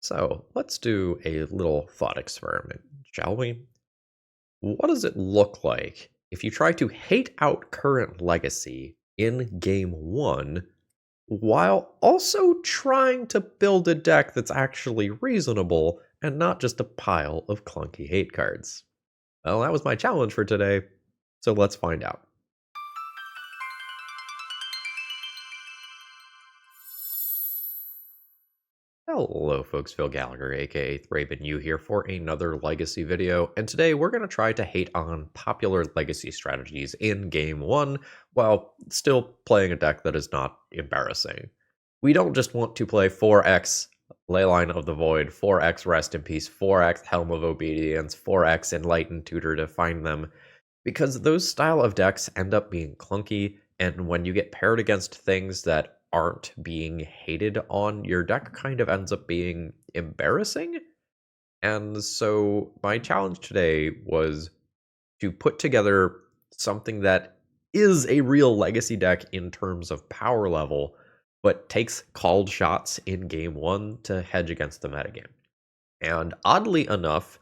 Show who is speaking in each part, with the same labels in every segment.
Speaker 1: So let's do a little thought experiment, shall we? What does it look like if you try to hate out current legacy in game one while also trying to build a deck that's actually reasonable and not just a pile of clunky hate cards? Well, that was my challenge for today, so let's find out. Hello folks, Phil Gallagher, aka ThrabenU here for another Legacy video, and today we're going to try to hate on popular Legacy strategies in Game 1, while still playing a deck that is not embarrassing. We don't just want to play 4x Leyline of the Void, 4x Rest in Peace, 4x Helm of Obedience, 4x Enlightened Tutor to find them, because those style of decks end up being clunky, and when you get paired against things that aren't being hated on, your deck kind of ends up being embarrassing. And so my challenge today was to put together something that is a real legacy deck in terms of power level, but takes called shots in game one to hedge against the metagame. And oddly enough,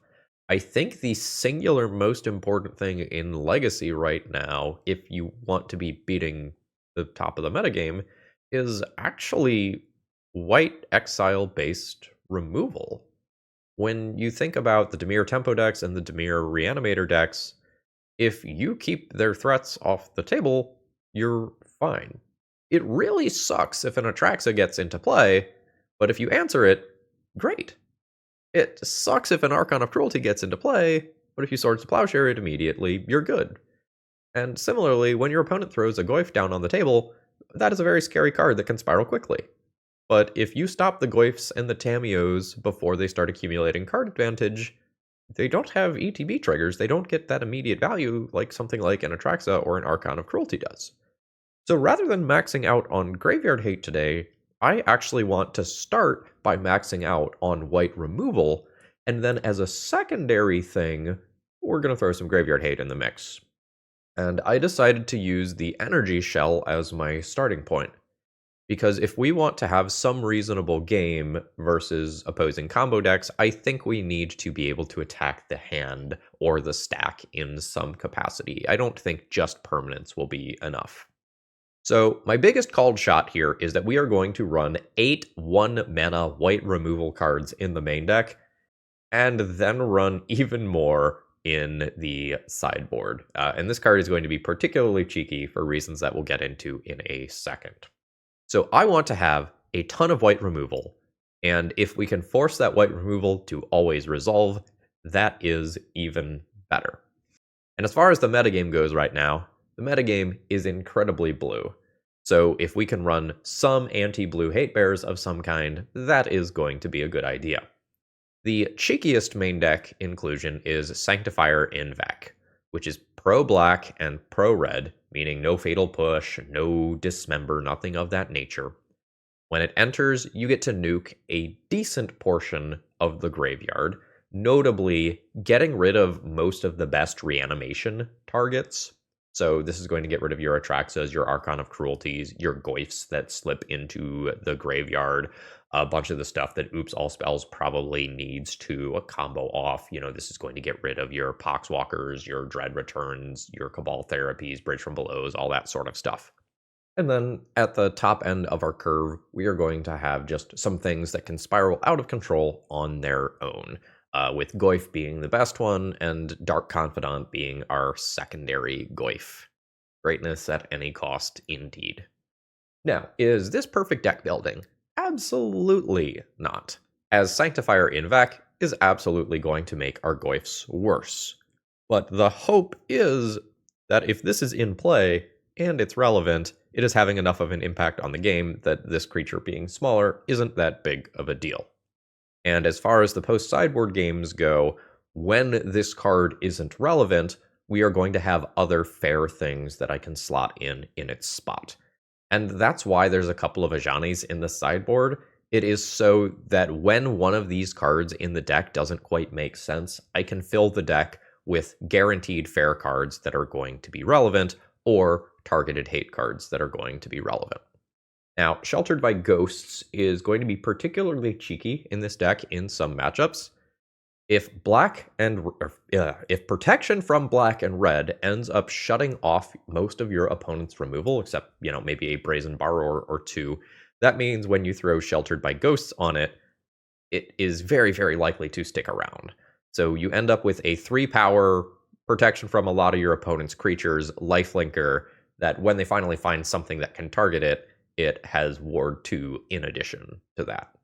Speaker 1: I think the singular most important thing in Legacy right now, if you want to be beating the top of the metagame, is actually white exile-based removal. When you think about the Dimir Tempo decks and the Dimir Reanimator decks, if you keep their threats off the table, you're fine. It really sucks if an Atraxa gets into play, but if you answer it, great. It sucks if an Archon of Cruelty gets into play, but if you Swords to Plowshare it immediately, you're good. And similarly, when your opponent throws a Goyf down on the table, that is a very scary card that can spiral quickly. But if you stop the Goyfs and the Tamios before they start accumulating card advantage, they don't have ETB triggers, they don't get that immediate value like something like an Atraxa or an Archon of Cruelty does. So rather than maxing out on Graveyard Hate today, I actually want to start by maxing out on white removal, and then as a secondary thing, we're going to throw some Graveyard Hate in the mix. And I decided to use the Energy Shell as my starting point. Because if we want to have some reasonable game versus opposing combo decks, I think we need to be able to attack the hand or the stack in some capacity. I don't think just permanence will be enough. So my biggest called shot here is that we are going to run 8 1-mana white removal cards in the main deck, and then run even more in the sideboard. And this card is going to be particularly cheeky for reasons that we'll get into in a second. So I want to have a ton of white removal, and if we can force that white removal to always resolve, that is even better. And as far as the metagame goes right now, the metagame is incredibly blue. So if we can run some anti-blue hate bears of some kind, that is going to be a good idea. The cheekiest main deck inclusion is Sanctifier en-Vec, which is pro-black and pro-red, meaning no fatal push, no dismember, nothing of that nature. When it enters, you get to nuke a decent portion of the graveyard, notably getting rid of most of the best reanimation targets. So this is going to get rid of your Atraxas, your Archon of Cruelties, your Goyfs that slip into the graveyard, a bunch of the stuff that Oops All Spells probably needs to combo off. You know, this is going to get rid of your Poxwalkers, your Dread Returns, your Cabal Therapies, Bridge from Belows, all that sort of stuff. And then at the top end of our curve, we are going to have just some things that can spiral out of control on their own, with Goyf being the best one and Dark Confidant being our secondary Goyf. Greatness at any cost, indeed. Now, is this perfect deck building? Absolutely not, as Sanctifier en-Vec is absolutely going to make our Goyfs worse. But the hope is that if this is in play, and it's relevant, it is having enough of an impact on the game that this creature being smaller isn't that big of a deal. And as far as the post-sideboard games go, when this card isn't relevant, we are going to have other fair things that I can slot in its spot. And that's why there's a couple of Ajanis in the sideboard. It is so that when one of these cards in the deck doesn't quite make sense, I can fill the deck with guaranteed fair cards that are going to be relevant, or targeted hate cards that are going to be relevant. Now, Sheltered by Ghosts is going to be particularly cheeky in this deck in some matchups. If if protection from black and red ends up shutting off most of your opponent's removal, except, maybe a Brazen Borrower or two, that means when you throw Sheltered by Ghosts on it, it is very, very likely to stick around. So you end up with a 3-power protection from a lot of your opponent's creatures, lifelinker, that when they finally find something that can target it, it has Ward 2 in addition to that.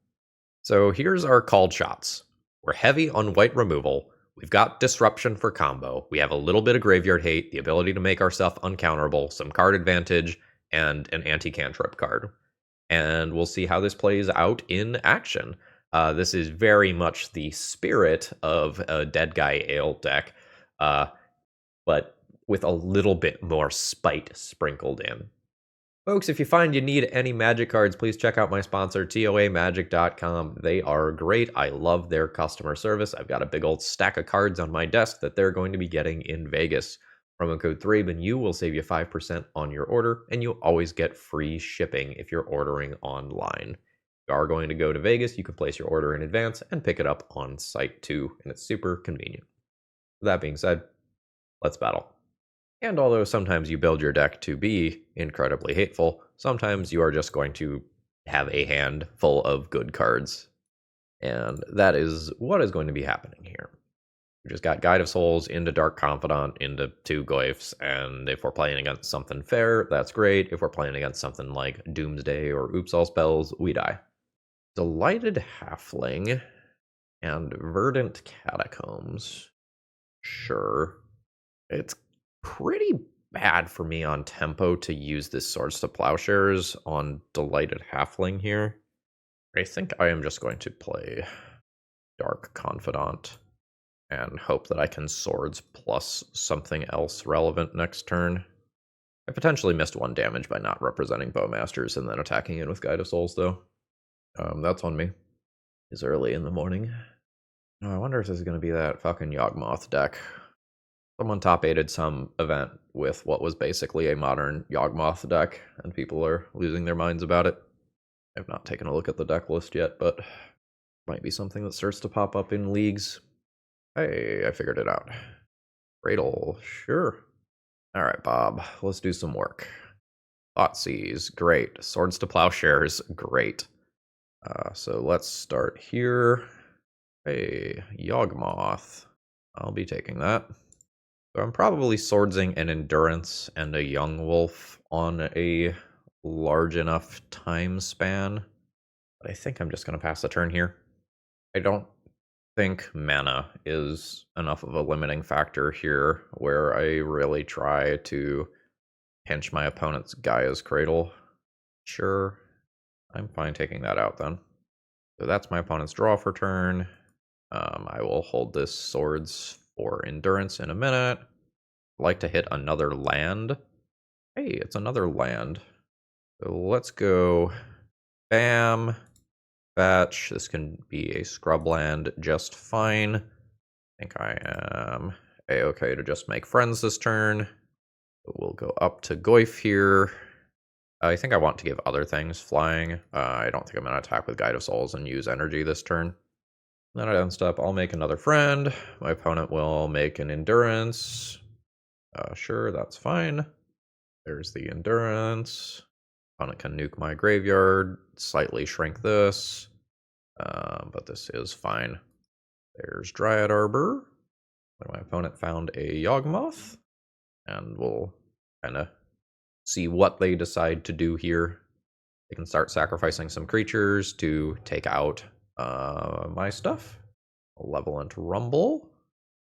Speaker 1: So here's our called shots. We're heavy on white removal. We've got Disruption for combo. We have a little bit of Graveyard Hate, the ability to make our stuff uncounterable, some card advantage, and an anti-cantrip card. And we'll see how this plays out in action. This is very much the spirit of a Dead Guy Ale deck, but with a little bit more spite sprinkled in. Folks, if you find you need any Magic cards, please check out my sponsor, TOAMagic.com. They are great. I love their customer service. I've got a big old stack of cards on my desk that they're going to be getting in Vegas. Promo code ThrabenU will save you 5% on your order, and you'll always get free shipping if you're ordering online. If you are going to go to Vegas, you can place your order in advance and pick it up on site too, and it's super convenient. With that being said, let's battle. And although sometimes you build your deck to be incredibly hateful, sometimes you are just going to have a hand full of good cards. And that is what is going to be happening here. We just got Guide of Souls into Dark Confidant into 2 Goyfs, and if we're playing against something fair, that's great. If we're playing against something like Doomsday or Oops All Spells, we die. Delighted Halfling and Verdant Catacombs. Sure. It's pretty bad for me on tempo to use this Swords to Plowshares on Delighted Halfling here. I think I am just going to play Dark Confidant and hope that I can Swords plus something else relevant next turn. I potentially missed 1 damage by not representing Bowmasters and then attacking it with Guide of Souls, though. That's on me. It's early in the morning. Oh, I wonder if this is going to be that fucking Yawgmoth deck. Someone top-8'd some event with what was basically a modern Yawgmoth deck, and people are losing their minds about it. I've not taken a look at the deck list yet, but might be something that starts to pop up in leagues. Hey, I figured it out. Cradle, sure. Alright, Bob, let's do some work. Thoughtseize, great. Swords to Plowshares, great. So let's start here. Hey, Yawgmoth. I'll be taking that. So I'm probably swordsing an Endurance and a Young Wolf on a large enough time span. But I think I'm just going to pass the turn here. I don't think mana is enough of a limiting factor here where I really try to pinch my opponent's Gaia's Cradle. Sure, I'm fine taking that out then. So that's my opponent's draw for turn. I will hold this Swords for Endurance in a minute. I'd like to hit another land. Hey, it's another land. So let's go bam, fetch. This can be a scrub land just fine. I think I am a-okay to just make friends this turn. We'll go up to Goyf here. I think I want to give other things flying. I don't think I'm going to attack with Guide of Souls and use energy this turn. Then at end step, I'll make another friend. My opponent will make an Endurance. Sure, that's fine. There's the Endurance. Opponent can nuke my graveyard, slightly shrink this. But this is fine. There's Dryad Arbor. My opponent found a Yawgmoth. And we'll kind of see what they decide to do here. They can start sacrificing some creatures to take out my stuff. Malevolent Rumble.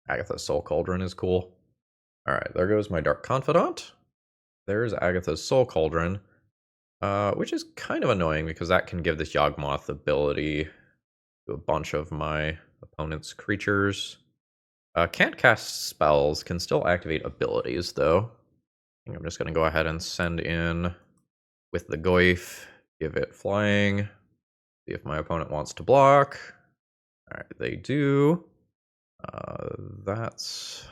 Speaker 1: Agatha's Soul Cauldron is cool. Alright, there goes my Dark Confidant. There's Agatha's Soul Cauldron, which is kind of annoying because that can give this Yawgmoth ability to a bunch of my opponent's creatures. Can't cast spells, can still activate abilities though. I think I'm just going to go ahead and send in with the Goyf, give it flying, see if my opponent wants to block. Alright, they do. That's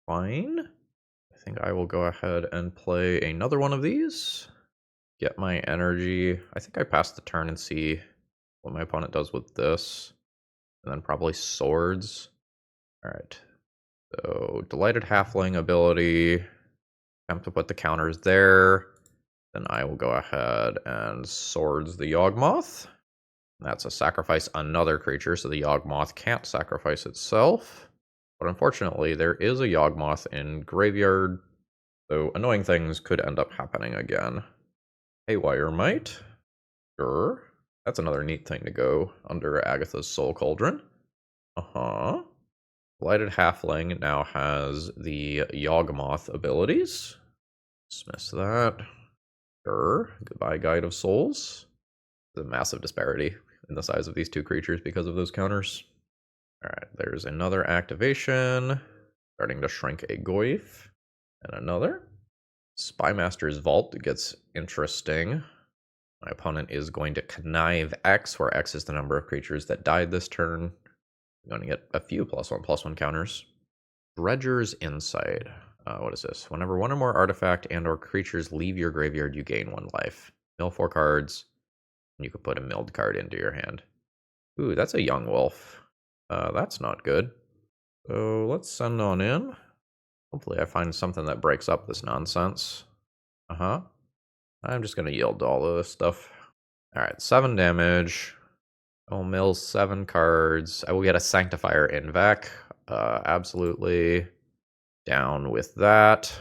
Speaker 1: fine. I think I will go ahead and play another one of these. get my energy. I think I pass the turn and see what my opponent does with this. And then probably swords. Alright. So, Delighted Halfling ability. Attempt to put the counters there. Then I will go ahead and swords the Yawgmoth. That's a sacrifice another creature, so the Yawgmoth can't sacrifice itself. But unfortunately, there is a Yawgmoth in graveyard, so annoying things could end up happening again. Haywire Might. Sure. That's another neat thing to go under Agatha's Soul Cauldron. Blighted Halfling now has the Yawgmoth abilities. Dismiss that. Sure. Goodbye, Guide of Souls. There's a massive disparity in the size of these two creatures because of those counters. Alright, there's another activation. Starting to shrink a Goyf. And another. Spymaster's Vault gets interesting. My opponent is going to connive X, where X is the number of creatures that died this turn. I'm going to get a few +1/+1 counters. Dredger's Insight. What is this? Whenever one or more artifact and or creatures leave your graveyard, you gain 1 life. Mill 4 cards, and you can put a milled card into your hand. Ooh, that's a Young Wolf. That's not good. So let's send on in. Hopefully I find something that breaks up this nonsense. I'm just going to yield to all of this stuff. Alright, 7 damage. I'll mill 7 cards. I will get a Sanctifier en-Vec. Absolutely down with that.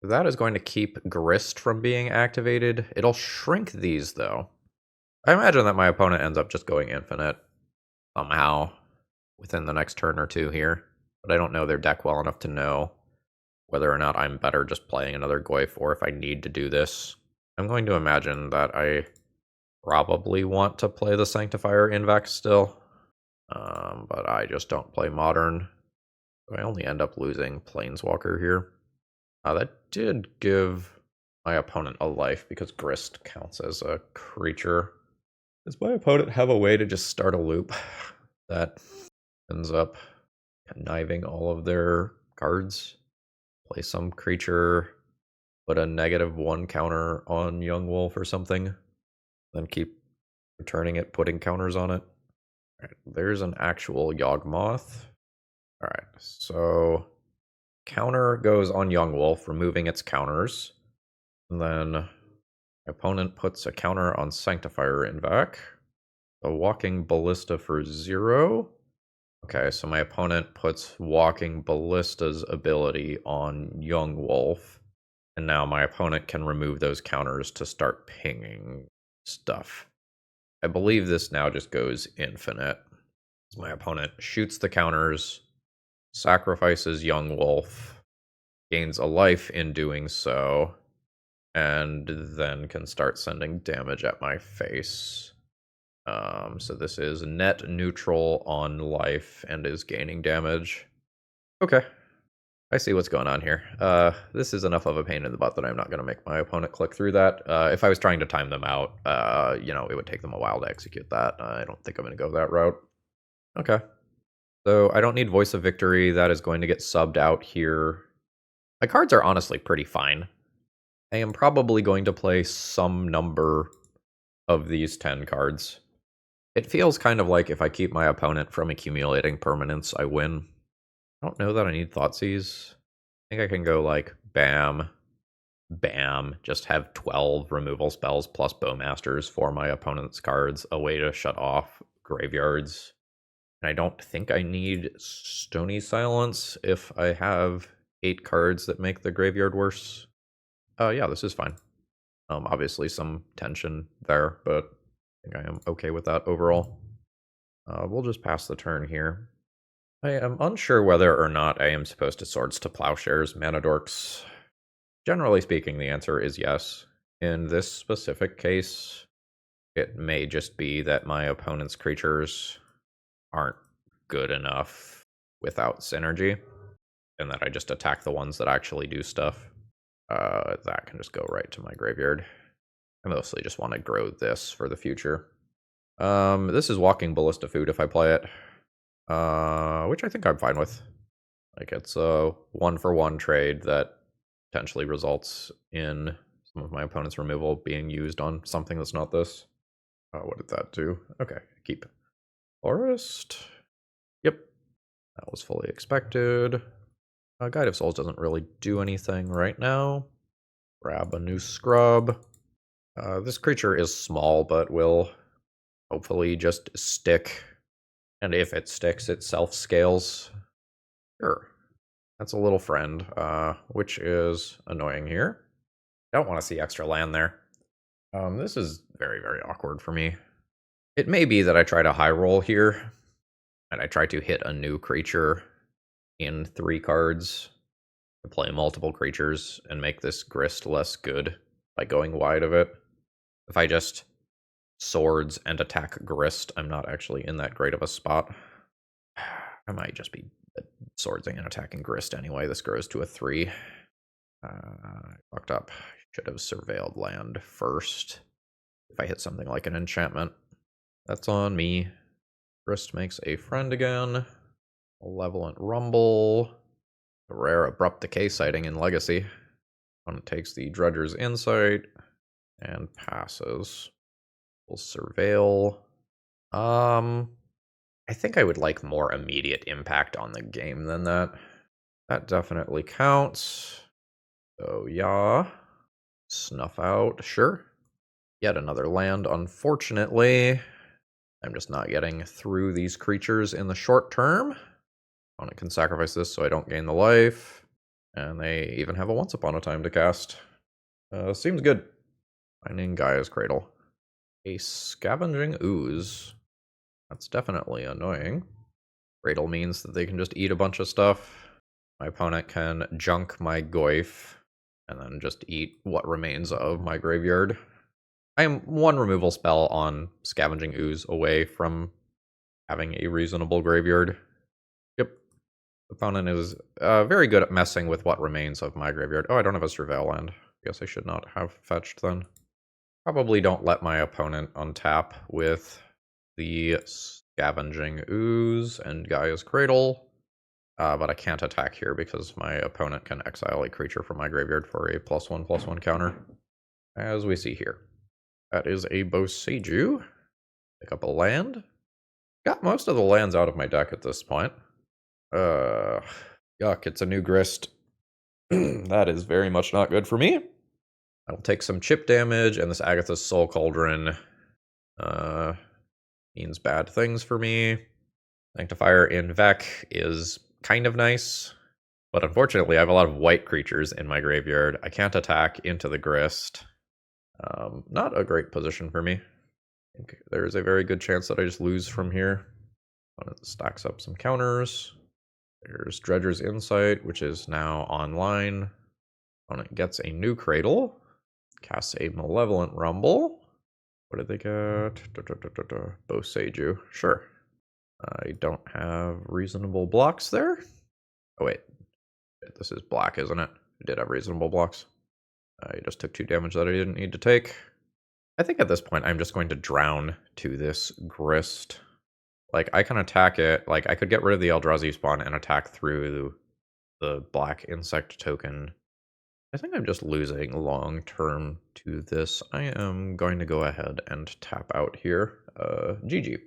Speaker 1: That is going to keep Grist from being activated. It'll shrink these, though. I imagine that my opponent ends up just going infinite somehow within the next turn or two here. But I don't know their deck well enough to know whether or not I'm better just playing another Goyf or if I need to do this. I'm going to imagine that I probably want to play the Sanctifier en-Vec still. But I just don't play Modern. I only end up losing Planeswalker here. That did give my opponent a life because Grist counts as a creature. Does my opponent have a way to just start a loop that ends up conniving all of their cards? Play some creature, put a -1 counter on Young Wolf or something, then keep returning it, putting counters on it. All right, there's an actual Yawgmoth. All right, so counter goes on Young Wolf, removing its counters. And then my opponent puts a counter on Sanctifier en-Vec. A Walking Ballista for 0. Okay, so my opponent puts Walking Ballista's ability on Young Wolf. And now my opponent can remove those counters to start pinging stuff. I believe this now just goes infinite. My opponent shoots the counters, sacrifices Young Wolf, gains a life in doing so, and then can start sending damage at my face. So this is net neutral on life and is gaining damage. Okay. I see what's going on here. This is enough of a pain in the butt that I'm not going to make my opponent click through that. If I was trying to time them out, it would take them a while to execute that. I don't think I'm going to go that route. Okay. So I don't need Voice of Victory. That is going to get subbed out here. My cards are honestly pretty fine. I am probably going to play some number of these 10 cards. It feels kind of like if I keep my opponent from accumulating permanents, I win. I don't know that I need Thoughtseize. I think I can go like bam, bam, just have 12 removal spells plus Bowmasters for my opponent's cards, a way to shut off graveyards. And I don't think I need Stony Silence if I have 8 cards that make the graveyard worse. Yeah, this is fine. Obviously some tension there, but I think I am okay with that overall. We'll just pass the turn here. I am unsure whether or not I am supposed to Swords to Plowshares Mana Dorks. Generally speaking, the answer is yes. In this specific case, it may just be that my opponent's creatures aren't good enough without synergy, and that I just attack the ones that actually do stuff. That can just go right to my graveyard. I mostly just want to grow this for the future. This is Walking Ballista food if I play it. Which I think I'm fine with. Like, it's a 1-for-1 trade that potentially results in some of my opponent's removal being used on something that's not this. What did that do? Okay, keep. Forest. Yep, that was fully expected. Guide of Souls doesn't really do anything right now. Grab a new scrub. This creature is small, but will hopefully just stick. And if it sticks, it self-scales. Sure. That's a little friend, which is annoying here. Don't want to see extra land there. This is very, very awkward for me. It may be that I try to high roll here, and I try to hit a new creature in 3 cards to play multiple creatures and make this grist less good by going wide of it. If I just swords and attack grist, I'm not actually in that great of a spot. I might just be swordsing and attacking grist anyway. This grows to a 3. I fucked up. Should have surveilled land first. If I hit something like an enchantment. That's on me. Grist makes a friend again. Malevolent Rumble. A rare Abrupt Decay sighting in Legacy. One takes the Dredger's Insight and passes. We'll surveil. I think I would like more immediate impact on the game than that. That definitely counts. So yeah. Snuff out, sure. Yet another land, unfortunately. I'm just not getting through these creatures in the short term. Opponent can sacrifice this so I don't gain the life. And they even have a Once Upon a Time to cast. Seems good. Finding Gaia's Cradle. A Scavenging Ooze. That's definitely annoying. Cradle means that they can just eat a bunch of stuff. My opponent can junk my Goyf and then just eat what remains of my graveyard. I am 1 removal spell on Scavenging Ooze away from having a reasonable graveyard. Yep. Opponent is very good at messing with what remains of my graveyard. Oh, I don't have a Surveil land. Guess I should not have fetched then. Probably don't let my opponent untap with the Scavenging Ooze and Gaia's Cradle. But I can't attack here because my opponent can exile a creature from my graveyard for a +1/+1 counter. As we see here. That is a Boseiju. Pick up a land. Got most of the lands out of my deck at this point. Yuck, it's a new grist. That is very much not good for me. I'll take some chip damage, and this Agatha's Soul Cauldron means bad things for me. Sanctifier en-Vec is kind of nice, but unfortunately I have a lot of white creatures in my graveyard. I can't attack into the grist. Not a great position for me. I think there's a very good chance that I just lose from here. It stacks up some counters. There's Dredger's Insight, which is now online. Opponent gets a new Cradle. Casts a Malevolent Rumble. What did they get? Boseiju. Sure. I don't have reasonable blocks there. Oh wait. This is black, isn't it? I did have reasonable blocks. I just took 2 damage that I didn't need to take. I think at this point I'm just going to drown to this grist. Like, I can attack it. Like, I could get rid of the Eldrazi spawn and attack through the black insect token. I think I'm just losing long term to this. I am going to go ahead and tap out here. GG.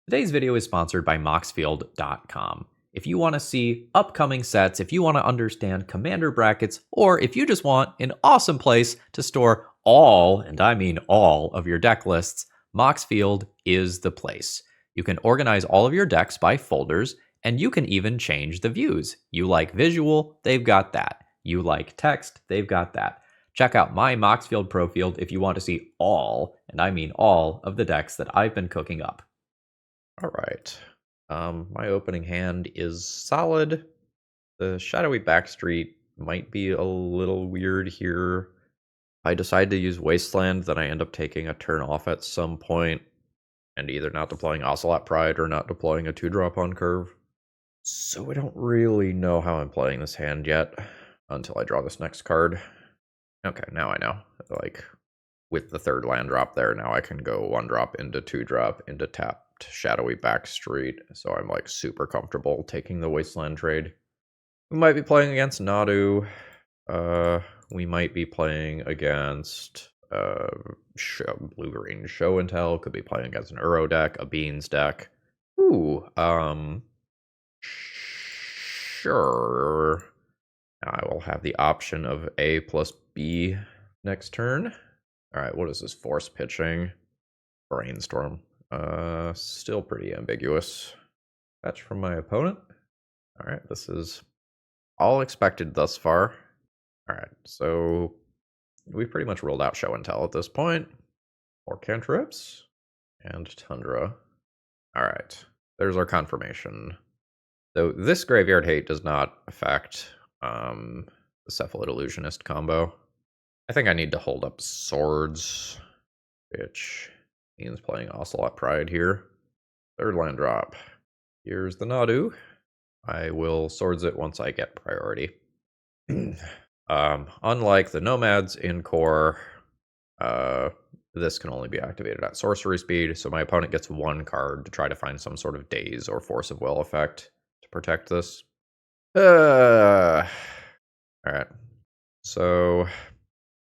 Speaker 1: Today's video is sponsored by Moxfield.com. If you want to see upcoming sets, if you want to understand commander brackets, or if you just want an awesome place to store all, and I mean all, of your deck lists, Moxfield is the place. You can organize all of your decks by folders, and you can even change the views. You like visual, they've got that. You like text, they've got that. Check out my Moxfield Pro Field if you want to see all, and I mean all, of the decks that I've been cooking up. All right. My opening hand is solid. The Shadowy Backstreet might be a little weird here. I decide to use Wasteland, then I end up taking a turn off at some point, and either not deploying Ocelot Pride or not deploying a 2-drop on curve. So I don't really know how I'm playing this hand yet, until I draw this next card. Okay, now I know. Like, with the 3rd land drop there, now I can go 1-drop into 2-drop into tapped Shadowy Backstreet, so I'm like super comfortable taking the Wasteland trade. We might be playing against Nadu. we might be playing against blue-green show and tell. Could be playing against an Uro deck, a Beans deck. Ooh, sure. I will have the option of A plus B next turn. All right, what is this? Force pitching, brainstorm. Still pretty ambiguous. Fetch from my opponent. All right, this is all expected thus far. All right, so we pretty much ruled out show and tell at this point. More cantrips and tundra. All right, there's our confirmation. So this graveyard hate does not affect the Cephalid Illusionist combo. I think I need to hold up swords, which means playing Ocelot Pride here. Third land drop. Here's the Nadu. I will swords it once I get priority. Unlike the nomads in core, this can only be activated at sorcery speed, so my opponent gets one card to try to find some sort of daze or force of will effect to protect this. Alright. So,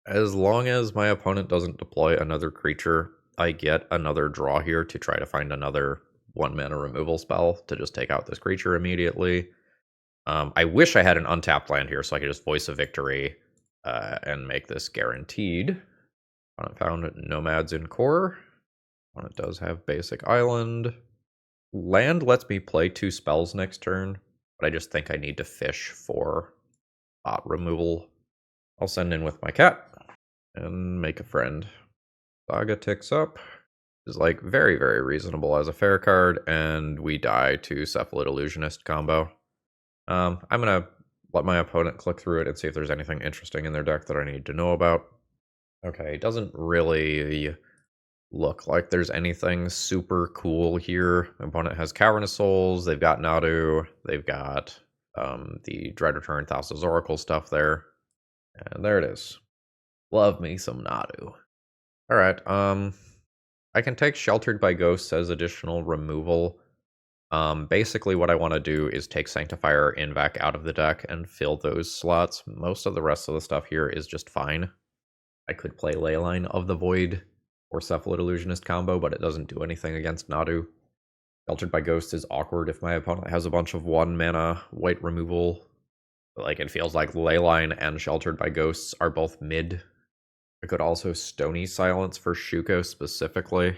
Speaker 1: as long as my opponent doesn't deploy another creature, I get another draw here to try to find another 1-mana removal spell to just take out this creature immediately. I wish I had an untapped land here so I could just voice a victory and make this guaranteed. Opponent found nomads in core. Opponent does have basic island. Land lets me play 2 spells next turn, but I just think I need to fish for bot removal. I'll send in with my cat and make a friend. Saga ticks up. Is like very, very reasonable as a fair card, and we die to Cephalid Illusionist combo. I'm gonna let my opponent click through it and see if there's anything interesting in their deck that I need to know about. Okay, it doesn't really look like there's anything super cool here. My opponent has Cavernous Souls, they've got Nadu, they've got the Dread Return, Thassa's Oracle stuff there. And there it is. Love me some Nadu. Alright, I can take Sheltered by Ghosts as additional removal. Basically what I want to do is take Sanctifier en-Vec out of the deck and fill those slots. Most of the rest of the stuff here is just fine. I could play Leyline of the Void or Cephalid Illusionist combo, but it doesn't do anything against Nadu. Sheltered by Ghosts is awkward if my opponent has a bunch of 1-mana white removal. Like, it feels like Leyline and Sheltered by Ghosts are both mid. I could also Stony Silence for Shuko specifically,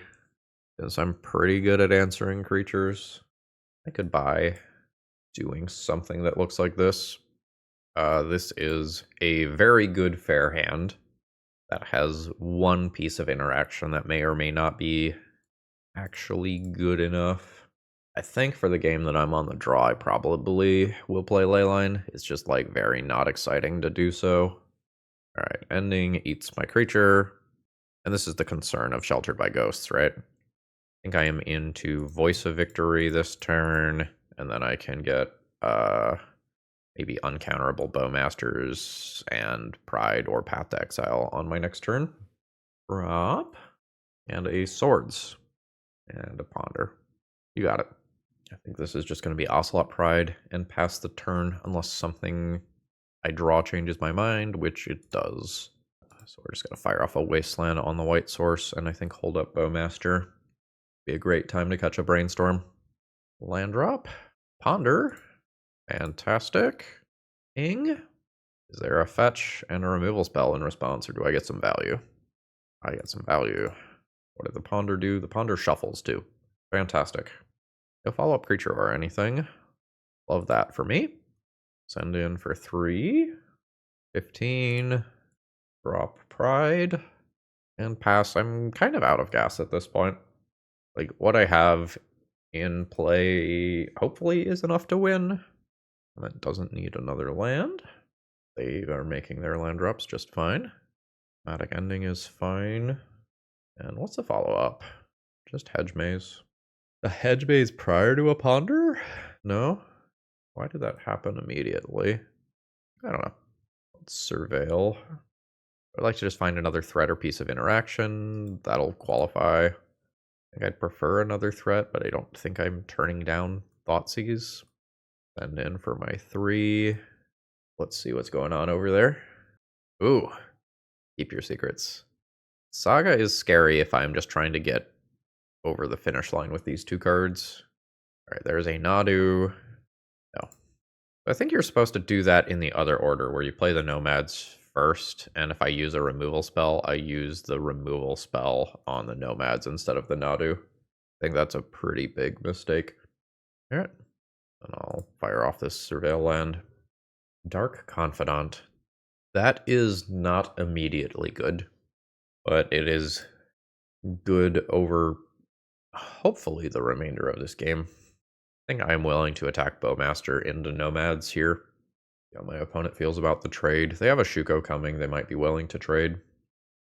Speaker 1: since I'm pretty good at answering creatures. I could buy doing something that looks like this. This is a very good fair hand that has one piece of interaction that may or may not be actually good enough. I think for the game that I'm on the draw, I probably will play Leyline. It's just like very not exciting to do so. Alright, ending eats my creature. And this is the concern of Sheltered by Ghosts, right? I think I am into Voice of Victory this turn, and then I can get maybe Uncounterable Bowmasters and Pride or Path to Exile on my next turn. Drop. And a Swords. And a Ponder. You got it. I think this is just going to be Ocelot Pride and pass the turn unless something I draw changes my mind, which it does. So we're just going to fire off a Wasteland on the white source and I think hold up Bowmaster. Be a great time to catch a Brainstorm. Land drop. Ponder. Fantastic. Ing. Is there a fetch and a removal spell in response, or do I get some value? I get some value. What did the Ponder do? The Ponder shuffles too. Fantastic. No follow-up creature or anything. Love that for me. Send in for 3. 15. Drop Pride. And pass. I'm kind of out of gas at this point. Like, what I have in play hopefully is enough to win. And it doesn't need another land. They are making their land drops just fine. Matic Ending is fine. And what's the follow-up? Just Hedge Maze. A Hedge Maze prior to a Ponder? No? Why did that happen immediately? I don't know. Let's Surveil. I'd like to just find another threat or piece of interaction. That'll qualify. I think I'd prefer another threat, but I don't think I'm turning down Thoughtseize. Send in for my 3. Let's see what's going on over there. Ooh, keep your secrets. Saga is scary if I'm just trying to get over the finish line with these two cards. All right, there's a Nadu. No. I think you're supposed to do that in the other order, where you play the Nomads first, and if I use a removal spell, I use the removal spell on the Nomads instead of the Nadu. I think that's a pretty big mistake. All right, and I'll fire off this Surveil land. Dark Confidant. That is not immediately good, but it is good over, hopefully, the remainder of this game. I think I'm willing to attack Bowmaster into Nomads here. See how my opponent feels about the trade. They have a Shuko coming. They might be willing to trade.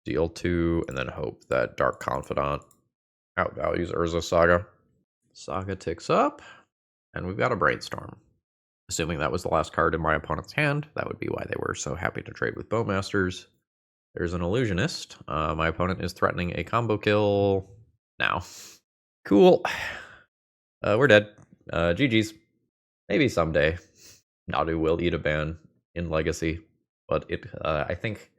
Speaker 1: Deal 2, and then hope that Dark Confidant outvalues Urza Saga. Saga ticks up, and we've got a Brainstorm. Assuming that was the last card in my opponent's hand, that would be why they were so happy to trade with Bowmasters. There's an Illusionist. My opponent is threatening a combo kill now. Cool. We're dead. GG's. Maybe someday Nadu will eat a ban in Legacy, but it, I think,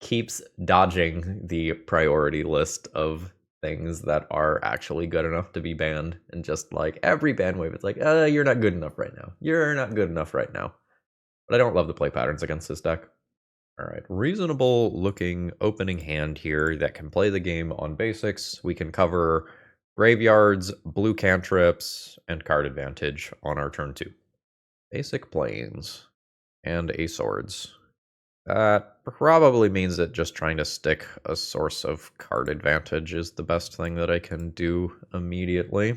Speaker 1: keeps dodging the priority list of things that are actually good enough to be banned, and just like every ban wave, it's like, you're not good enough right now. You're not good enough right now. But I don't love the play patterns against this deck. All right, reasonable looking opening hand here that can play the game on basics. We can cover graveyards, blue cantrips, and card advantage on our turn 2. Basic planes and a swords. That probably means that just trying to stick a source of card advantage is the best thing that I can do immediately.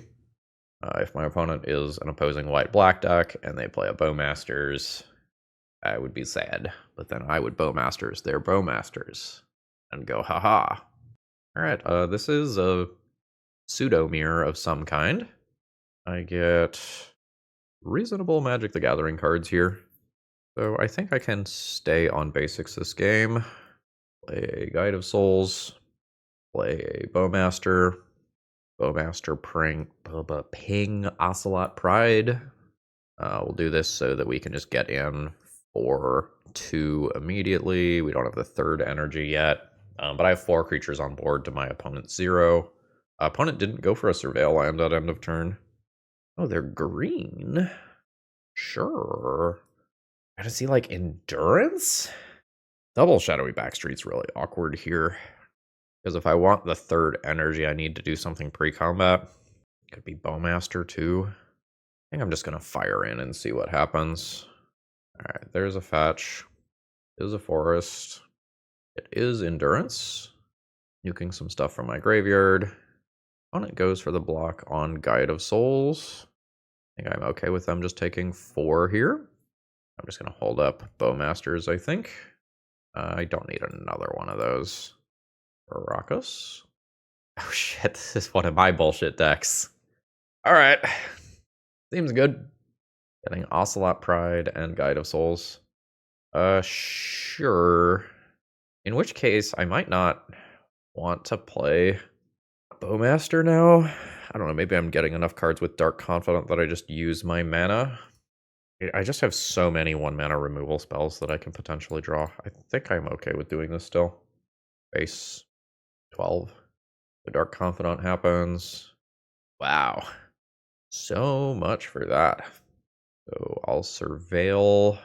Speaker 1: If my opponent is an opposing white-black deck and they play a Bowmasters, I would be sad. But then I would Bowmasters their Bowmasters and go, haha. Alright, this is a pseudo-mirror of some kind. I get reasonable Magic the Gathering cards here. So I think I can stay on basics this game. Play a Guide of Souls. Play a Bowmaster. Bowmaster Ping Ocelot Pride. We'll do this so that we can just get in for 2 immediately. We don't have the 3rd energy yet. But I have 4 creatures on board to my opponent's 0. Opponent didn't go for a Surveil land at end of turn. Oh, they're green. Sure. I gotta see, like, Endurance? Double Shadowy Backstreet's really awkward here. Because if I want the 3rd energy, I need to do something pre-combat. Could be Bowmaster, too. I think I'm just gonna fire in and see what happens. Alright, there's a fetch. There's a forest. It is Endurance. Nuking some stuff from my graveyard. Opponent goes for the block on Guide of Souls. I think I'm okay with them just taking 4 here. I'm just going to hold up Bowmasters, I think. I don't need another one of those. Baracus. Oh shit, this is one of my bullshit decks. Alright. Seems good. Getting Ocelot Pride and Guide of Souls. Sure. In which case, I might not want to play Bowmaster now. I don't know, maybe I'm getting enough cards with Dark Confidant that I just use my mana. I just have so many 1-mana removal spells that I can potentially draw. I think I'm okay with doing this still. Base 12. The Dark Confidant happens. Wow. So much for that. So I'll Surveil.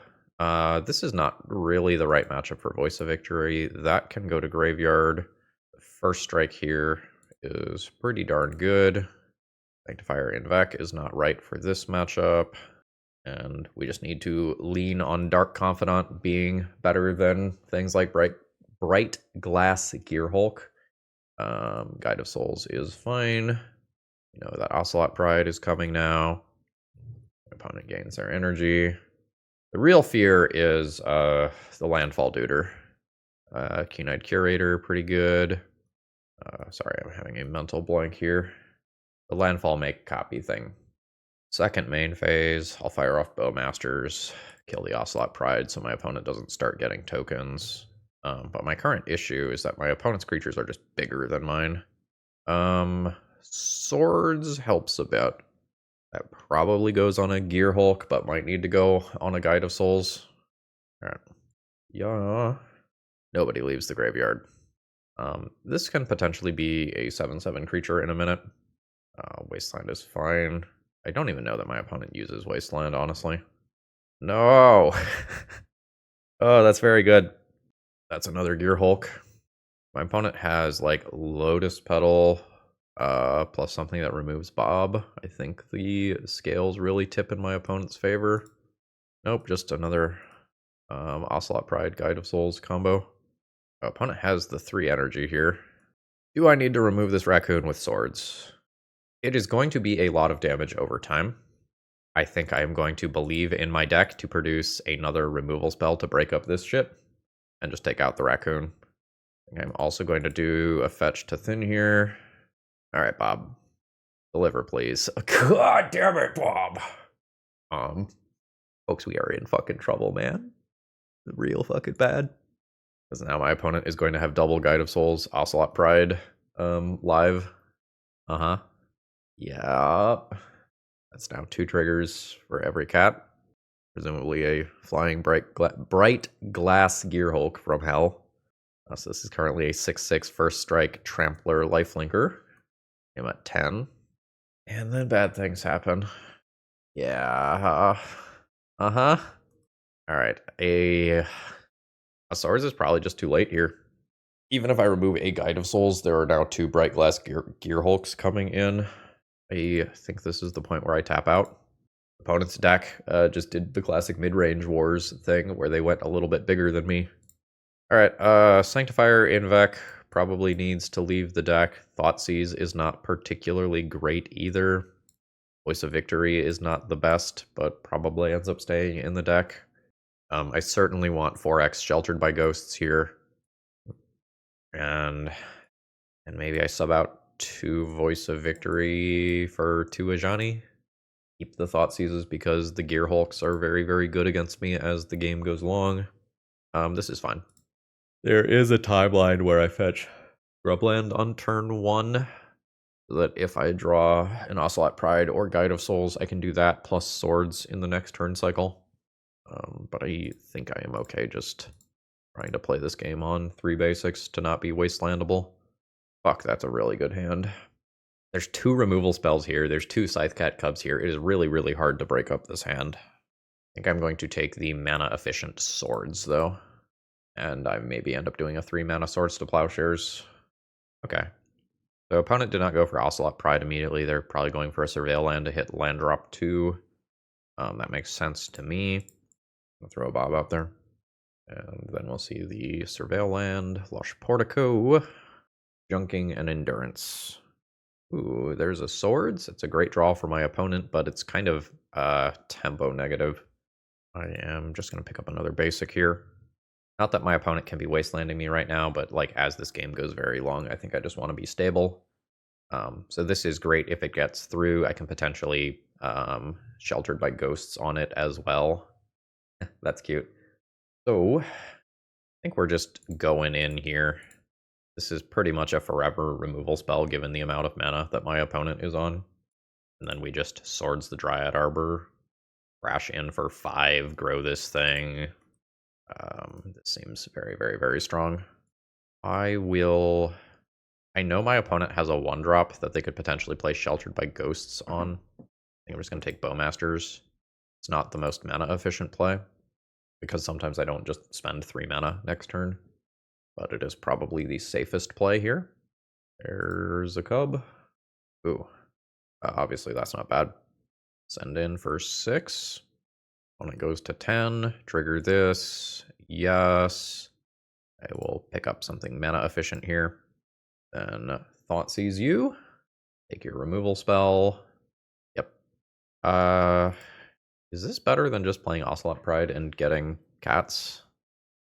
Speaker 1: This is not really the right matchup for Voice of Victory. That can go to Graveyard. The first strike here is pretty darn good. Sanctifier en-Vec is not right for this matchup. And we just need to lean on Dark Confidant being better than things like Bright Glass Gearhulk. Guide of Souls is fine. You know that Ocelot Pride is coming now. Opponent gains their energy. The real fear is the Landfall Duder. Keen-Eyed Curator, pretty good. Sorry, I'm having a mental blank here. The Landfall Make Copy thing. Second main phase, I'll fire off Bowmasters, kill the Ocelot Pride so my opponent doesn't start getting tokens. But my current issue is that my opponent's creatures are just bigger than mine. Swords helps a bit. That probably goes on a Gearhulk, but might need to go on a Guide of Souls. Alright. Yeah. Nobody leaves the graveyard. This can potentially be a 7/7 creature in a minute. Wasteland is fine. I don't even know that my opponent uses Wasteland, honestly. No! Oh, that's very good. That's another Gear Hulk. My opponent has, like, Lotus Petal, plus something that removes Bob. I think the scales really tip in my opponent's favor. Nope, just another Ocelot Pride, Guide of Souls combo. My opponent has the 3 energy here. Do I need to remove this raccoon with swords? It is going to be a lot of damage over time. I think I am going to believe in my deck to produce another removal spell to break up this shit and just take out the raccoon. I'm also going to do a fetch to thin here. All right, Bob. Deliver, please. God damn it, Bob. Folks, we are in fucking trouble, man. Real fucking bad. Because now my opponent is going to have double Guide of Souls, Ocelot Pride, live. Uh-huh. Yep. That's now 2 triggers for every cat. Presumably a flying bright glass Gear Hulk from hell. So this is currently a 6/6 first strike Trampler Lifelinker. I'm at 10. And then bad things happen. Yeah. Uh-huh. Alright. A Swords is probably just too late here. Even if I remove a Guide of Souls, there are now 2 Bright Glass Gear Hulks coming in. I think this is the point where I tap out. Opponent's deck just did the classic mid-range wars thing where they went a little bit bigger than me. Alright, Sanctifier en-Vec probably needs to leave the deck. Thoughtseize is not particularly great either. Voice of Victory is not the best, but probably ends up staying in the deck. I certainly want 4x Sheltered by Ghosts here. And maybe I sub out 2 Voice of Victory for 2 Ajani. Keep the Thoughtseizes because the Gear Hulks are very, very good against me as the game goes along. This is fine. There is a timeline where I fetch Grubland on turn 1, so that if I draw an Ocelot Pride or Guide of Souls, I can do that plus Swords in the next turn cycle. But I think I am okay just trying to play this game on 3 basics to not be wastelandable. Fuck, that's a really good hand. There's 2 removal spells here. There's 2 Scythecat Cubs here. It is really, really hard to break up this hand. I think I'm going to take the mana-efficient Swords, though. And I maybe end up doing a 3 mana Swords to Plowshares. Okay. The opponent did not go for Ocelot Pride immediately. They're probably going for a Surveil land to hit land drop 2. That makes sense to me. I'll throw a Bob out there. And then we'll see the Surveil land, Lush Portico, Junking, and Endurance. Ooh, there's a Swords. It's a great draw for my opponent, but it's kind of tempo negative. I am just going to pick up another basic here. Not that my opponent can be wastelanding me right now, but like as this game goes very long, I think I just want to be stable. So this is great if it gets through. I can potentially Sheltered by Ghosts on it as well. That's cute. So I think we're just going in here. This is pretty much a forever removal spell given the amount of mana that my opponent is on. And then we just Swords the Dryad Arbor, crash in for 5, grow this thing. This seems very, very, very strong. I know my opponent has a 1-drop that they could potentially play Sheltered by Ghosts on. I think I'm just going to take Bowmasters. It's not the most mana-efficient play, because sometimes I don't just spend 3 mana next turn. But it is probably the safest play here. There's a Cub. Ooh. Obviously, that's not bad. Send in for 6. When it goes to 10, trigger this. Yes. I will pick up something mana efficient here. Then Thoughtseize you. Take your removal spell. Yep. Is this better than just playing Ocelot Pride and getting cats?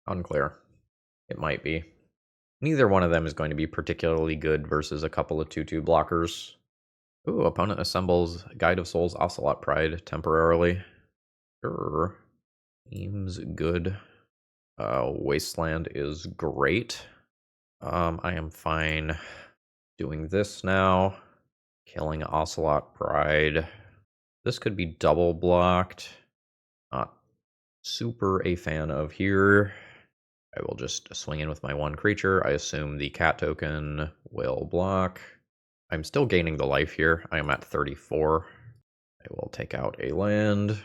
Speaker 1: Unclear. It might be. Neither one of them is going to be particularly good versus a couple of 2/2 blockers. Ooh, opponent assembles Guide of Souls, Ocelot Pride temporarily. Sure. Seems good. Wasteland is great. I am fine doing this now. Killing Ocelot Pride. This could be double blocked. Not super a fan of here. I will just swing in with my one creature. I assume the cat token will block. I'm still gaining the life here. I am at 34. I will take out a land.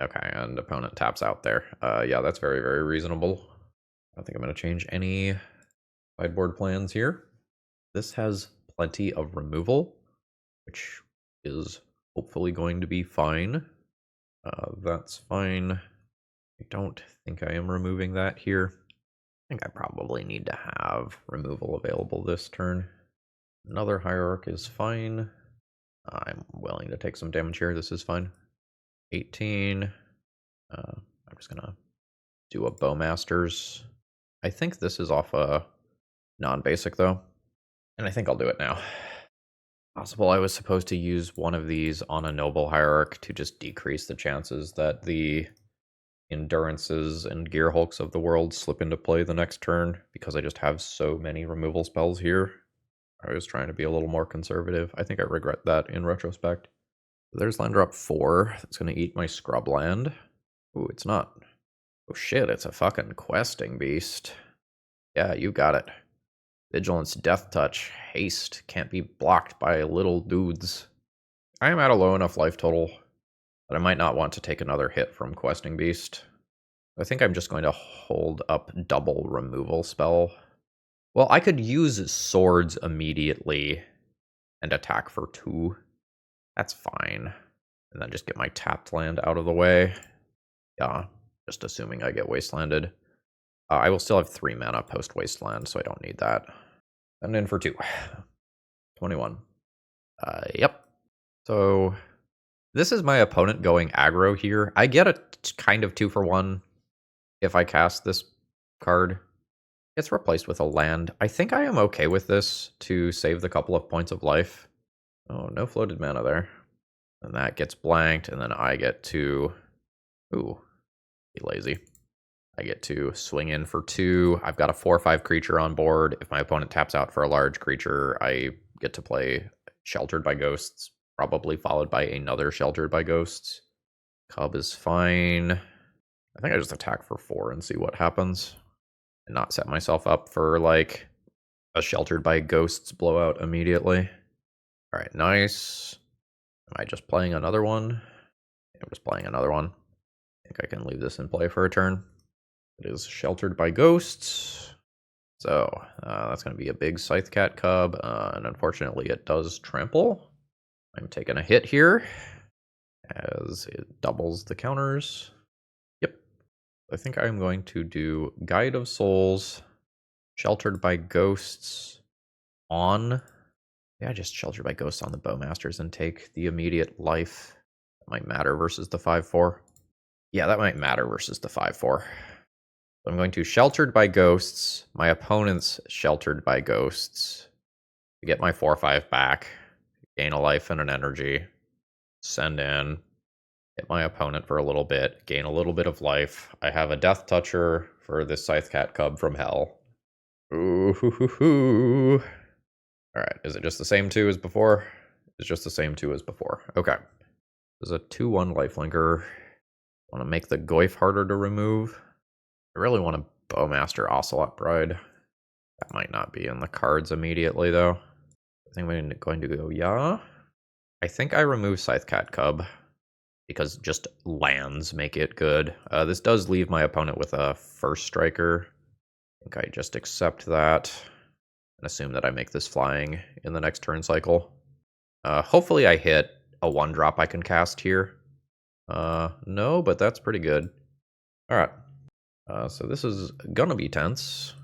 Speaker 1: Okay, and opponent taps out there. Yeah, that's very, very reasonable. I don't think I'm going to change any sideboard plans here. This has plenty of removal, which is hopefully going to be fine. That's fine. I don't think I am removing that here. I think I probably need to have removal available this turn. Another Hierarch is fine. I'm willing to take some damage here. This is fine. 18. I'm just going to do a Bowmasters. I think this is off a non-basic, though. And I think I'll do it now. Possible I was supposed to use one of these on a Noble Hierarch to just decrease the chances that the Endurances and Gear Hulks of the world slip into play the next turn, because I just have so many removal spells here. I was trying to be a little more conservative. I think I regret that in retrospect. There's land drop 4. That's going to eat my scrub land. Ooh, it's not. Oh shit, it's a fucking questing beast. Yeah, you got it. Vigilance, Death Touch, Haste. Can't be blocked by little dudes. I am at a low enough life total that I might not want to take another hit from Questing Beast. I think I'm just going to hold up double removal spell. Well, I could use swords immediately and attack for 2. That's fine. And then just get my tapped land out of the way. Yeah, just assuming I get wastelanded. I will still have 3 mana post wasteland, so I don't need that. And in for 2. 21. Yep. So this is my opponent going aggro here. I get a kind of 2-for-1 if I cast this card. It's replaced with a land. I think I am okay with this to save the couple of points of life. Oh, no floated mana there. And that gets blanked, and then I get to... Ooh, be lazy. I get to swing in for 2. I've got a 4/5 creature on board. If my opponent taps out for a large creature, I get to play Sheltered by Ghosts, probably followed by another Sheltered by Ghosts. Cub is fine. I think I just attack for 4 and see what happens. And not set myself up for, like, a Sheltered by Ghosts blowout immediately. Alright, nice. Am I just playing another one? I'm just playing another one. I think I can leave this in play for a turn. It is Sheltered by Ghosts. So, that's going to be a big Scythecat Cub, and unfortunately it does trample. I'm taking a hit here, as it doubles the counters. Yep. I think I'm going to do Guide of Souls, Sheltered by Ghosts on... Yeah, just Sheltered by Ghosts on the Bowmasters and take the immediate life. That might matter versus the 5/4. Yeah, that might matter versus the 5/4. I'm going to Sheltered by Ghosts, my opponent's Sheltered by Ghosts, to get my 4/5 back, gain a life and an energy, send in, hit my opponent for a little bit, gain a little bit of life. I have a Death Toucher for this Scythecat Cub from Hell. Ooh, hoo, hoo, hoo. Alright, is it just the same 2 as before? It's just the same 2 as before. Okay. There's a 2/1 lifelinker. Want to make the Goyf harder to remove. I really want to Bowmaster Ocelot Pride. That might not be in the cards immediately, though. I think we're going to go, yeah. I think I remove Scythecat Cub, because just lands make it good. This does leave my opponent with a first striker. I think I just accept that and assume that I make this flying in the next turn cycle. Hopefully I hit a 1-drop I can cast here. No, but that's pretty good. Alright. So this is gonna be tense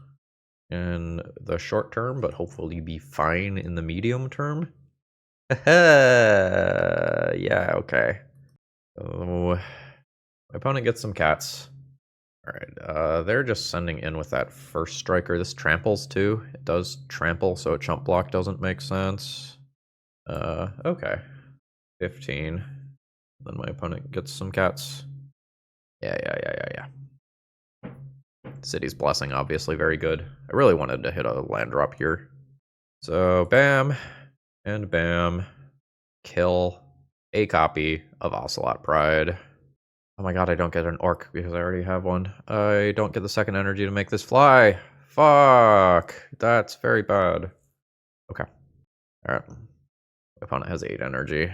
Speaker 1: in the short term, but hopefully be fine in the medium term. Yeah, okay. So my opponent gets some cats. Alright, they're just sending in with that first striker. This tramples too. It does trample, so a chump block doesn't make sense. Okay. 15. Then my opponent gets some cats. Yeah. City's Blessing, obviously very good. I really wanted to hit a land drop here. So, bam, and bam. Kill a copy of Ocelot Pride. Oh my god, I don't get an orc because I already have one. I don't get the second energy to make this fly. Fuck. That's very bad. Okay. Alright. My opponent has 8 energy.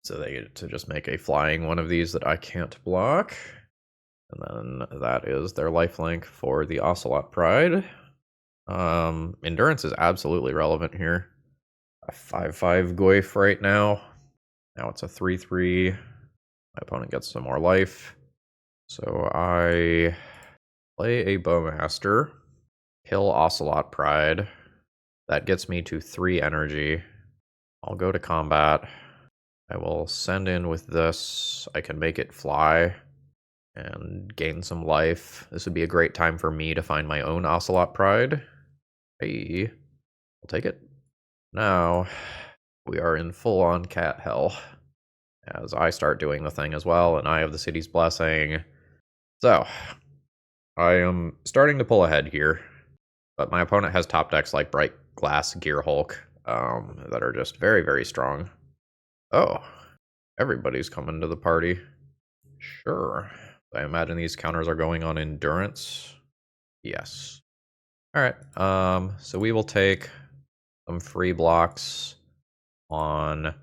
Speaker 1: So they get to just make a flying one of these that I can't block. And then that is their lifelink for the Ocelot Pride. Endurance is absolutely relevant here. A 5/5 Goyf right now. Now it's a 3/3. My opponent gets some more life. So I play a Bowmaster, kill Ocelot Pride. That gets me to 3 energy. I'll go to combat. I will send in with this. I can make it fly and gain some life. This would be a great time for me to find my own Ocelot Pride. Hey, I'll take it. Now, we are in full-on cat hell as I start doing the thing as well, and I have the city's blessing. So, I am starting to pull ahead here, but my opponent has top decks like Bright Glass Gear Hulk that are just very, very strong. Oh, everybody's coming to the party. Sure. I imagine these counters are going on endurance. Yes. Alright, so we will take some free blocks on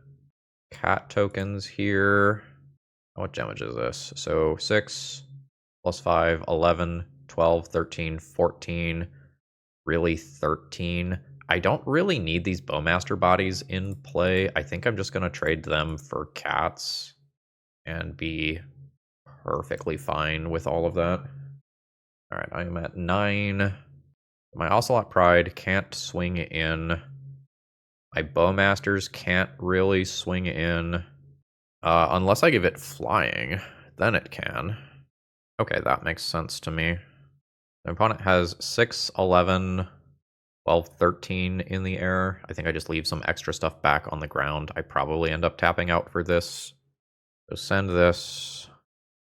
Speaker 1: cat tokens here. What damage is this? So 6 plus 5, 11, 12, 13, 14, really 13. I don't really need these Bowmaster bodies in play. I think I'm just going to trade them for cats and be perfectly fine with all of that. Alright, I am at 9. My Ocelot Pride can't swing in. My Bowmasters can't really swing in. Unless I give it flying, then it can. Okay, that makes sense to me. My opponent has 6, 11, 12, 13 in the air. I think I just leave some extra stuff back on the ground. I probably end up tapping out for this. So send this.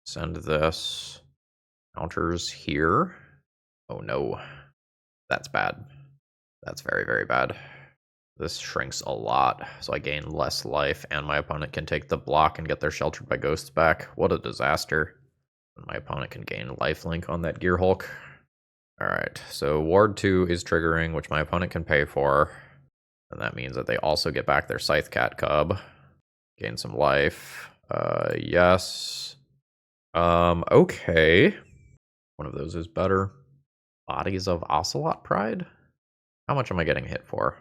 Speaker 1: Send this. Counters here. Oh no. That's bad. That's very, very bad. This shrinks a lot, so I gain less life, and my opponent can take the block and get their Sheltered by Ghosts back. What a disaster. And my opponent can gain lifelink on that Gear Hulk. Alright, so Ward 2 is triggering, which my opponent can pay for. And that means that they also get back their Scythe Cat Cub. Gain some life. Yes. Okay. One of those is better. Bodies of Ocelot Pride? How much am I getting hit for?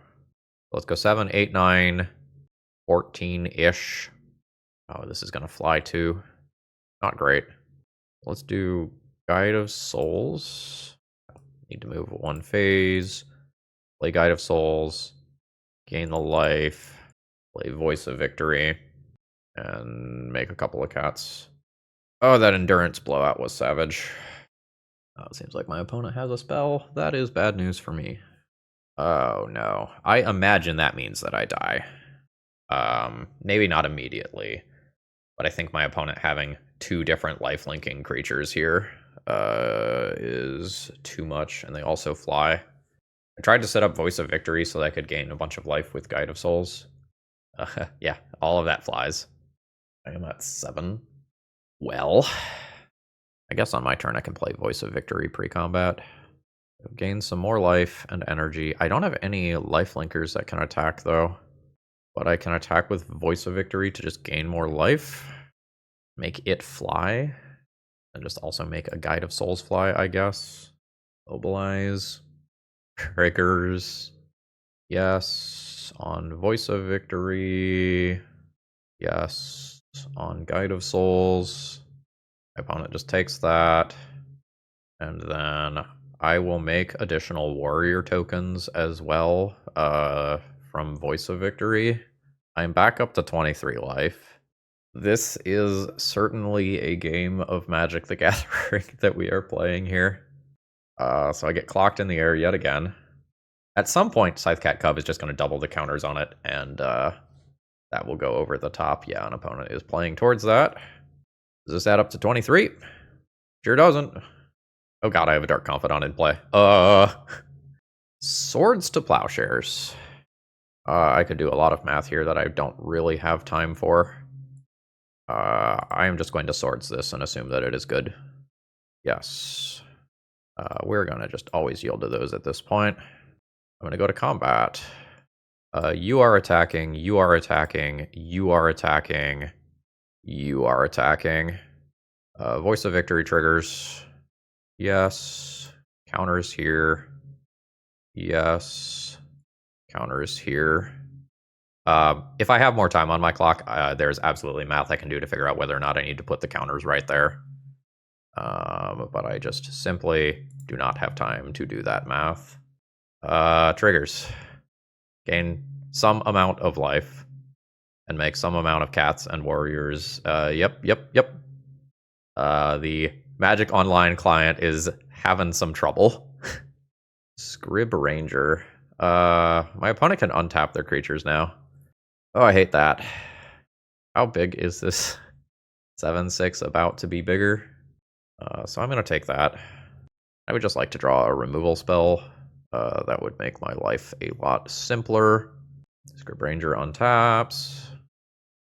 Speaker 1: Let's go 7, 8, 9, 14-ish. Oh, this is going to fly too. Not great. Let's do Guide of Souls. Need to move 1 phase. Play Guide of Souls. Gain the life. Play Voice of Victory. And make a couple of cats. Oh, that Endurance blowout was savage. Oh, it seems like my opponent has a spell. That is bad news for me. Oh, no. I imagine that means that I die. Maybe not immediately. But I think my opponent having 2 different life-linking creatures here is too much. And they also fly. I tried to set up Voice of Victory so that I could gain a bunch of life with Guide of Souls. Yeah, all of that flies. I am at 7. Well, I guess on my turn I can play Voice of Victory pre-combat. Gain some more life and energy. I don't have any life linkers that can attack though. But I can attack with Voice of Victory to just gain more life. Make it fly. And just also make a Guide of Souls fly, I guess. Mobilize. Triggers. Yes. On Voice of Victory. Yes. On Guide of Souls. My opponent just takes that. And then I will make additional warrior tokens as well from Voice of Victory. I'm back up to 23 life. This is certainly a game of Magic the Gathering that we are playing here. So I get clocked in the air yet again. At some point, Scythe Cat Cub is just going to double the counters on it, and that will go over the top. Yeah, an opponent is playing towards that. Does this add up to 23? Sure doesn't. Oh god, I have a Dark Confidant in play. Swords to Plowshares. I could do a lot of math here that I don't really have time for. I am just going to swords this and assume that it is good. Yes. We're going to just always yield to those at this point. I'm going to go to combat. You are attacking, you are attacking, you are attacking, you are attacking. Voice of Victory triggers. Yes. Counters here. Yes. Counters here. If I have more time on my clock, there's absolutely math I can do to figure out whether or not I need to put the counters right there. But I just simply do not have time to do that math. Triggers. Gain some amount of life and make some amount of cats and warriors. Yep. The Magic Online client is having some trouble. Scrib Ranger. My opponent can untap their creatures now. Oh, I hate that. How big is this? 7/6 about to be bigger. So I'm going to take that. I would just like to draw a removal spell. That would make my life a lot simpler. Scrib Ranger untaps.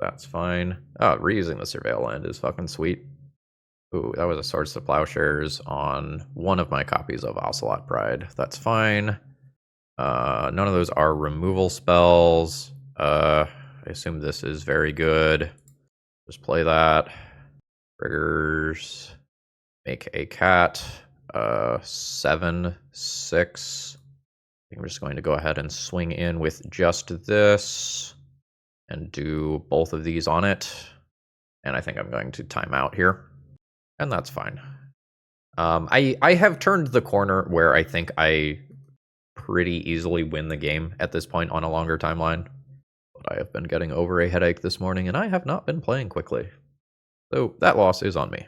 Speaker 1: That's fine. Oh, reusing the Surveil Land is fucking sweet. Ooh, that was a Swords to Plowshares on one of my copies of Ocelot Pride. That's fine. None of those are removal spells. I assume this is very good. Just play that. Triggers. Make a cat. 7/6. I think I'm just going to go ahead and swing in with just this and do both of these on it. And I think I'm going to time out here. And that's fine. I have turned the corner where I think I pretty easily win the game at this point on a longer timeline. But I have been getting over a headache this morning, and I have not been playing quickly. So that loss is on me.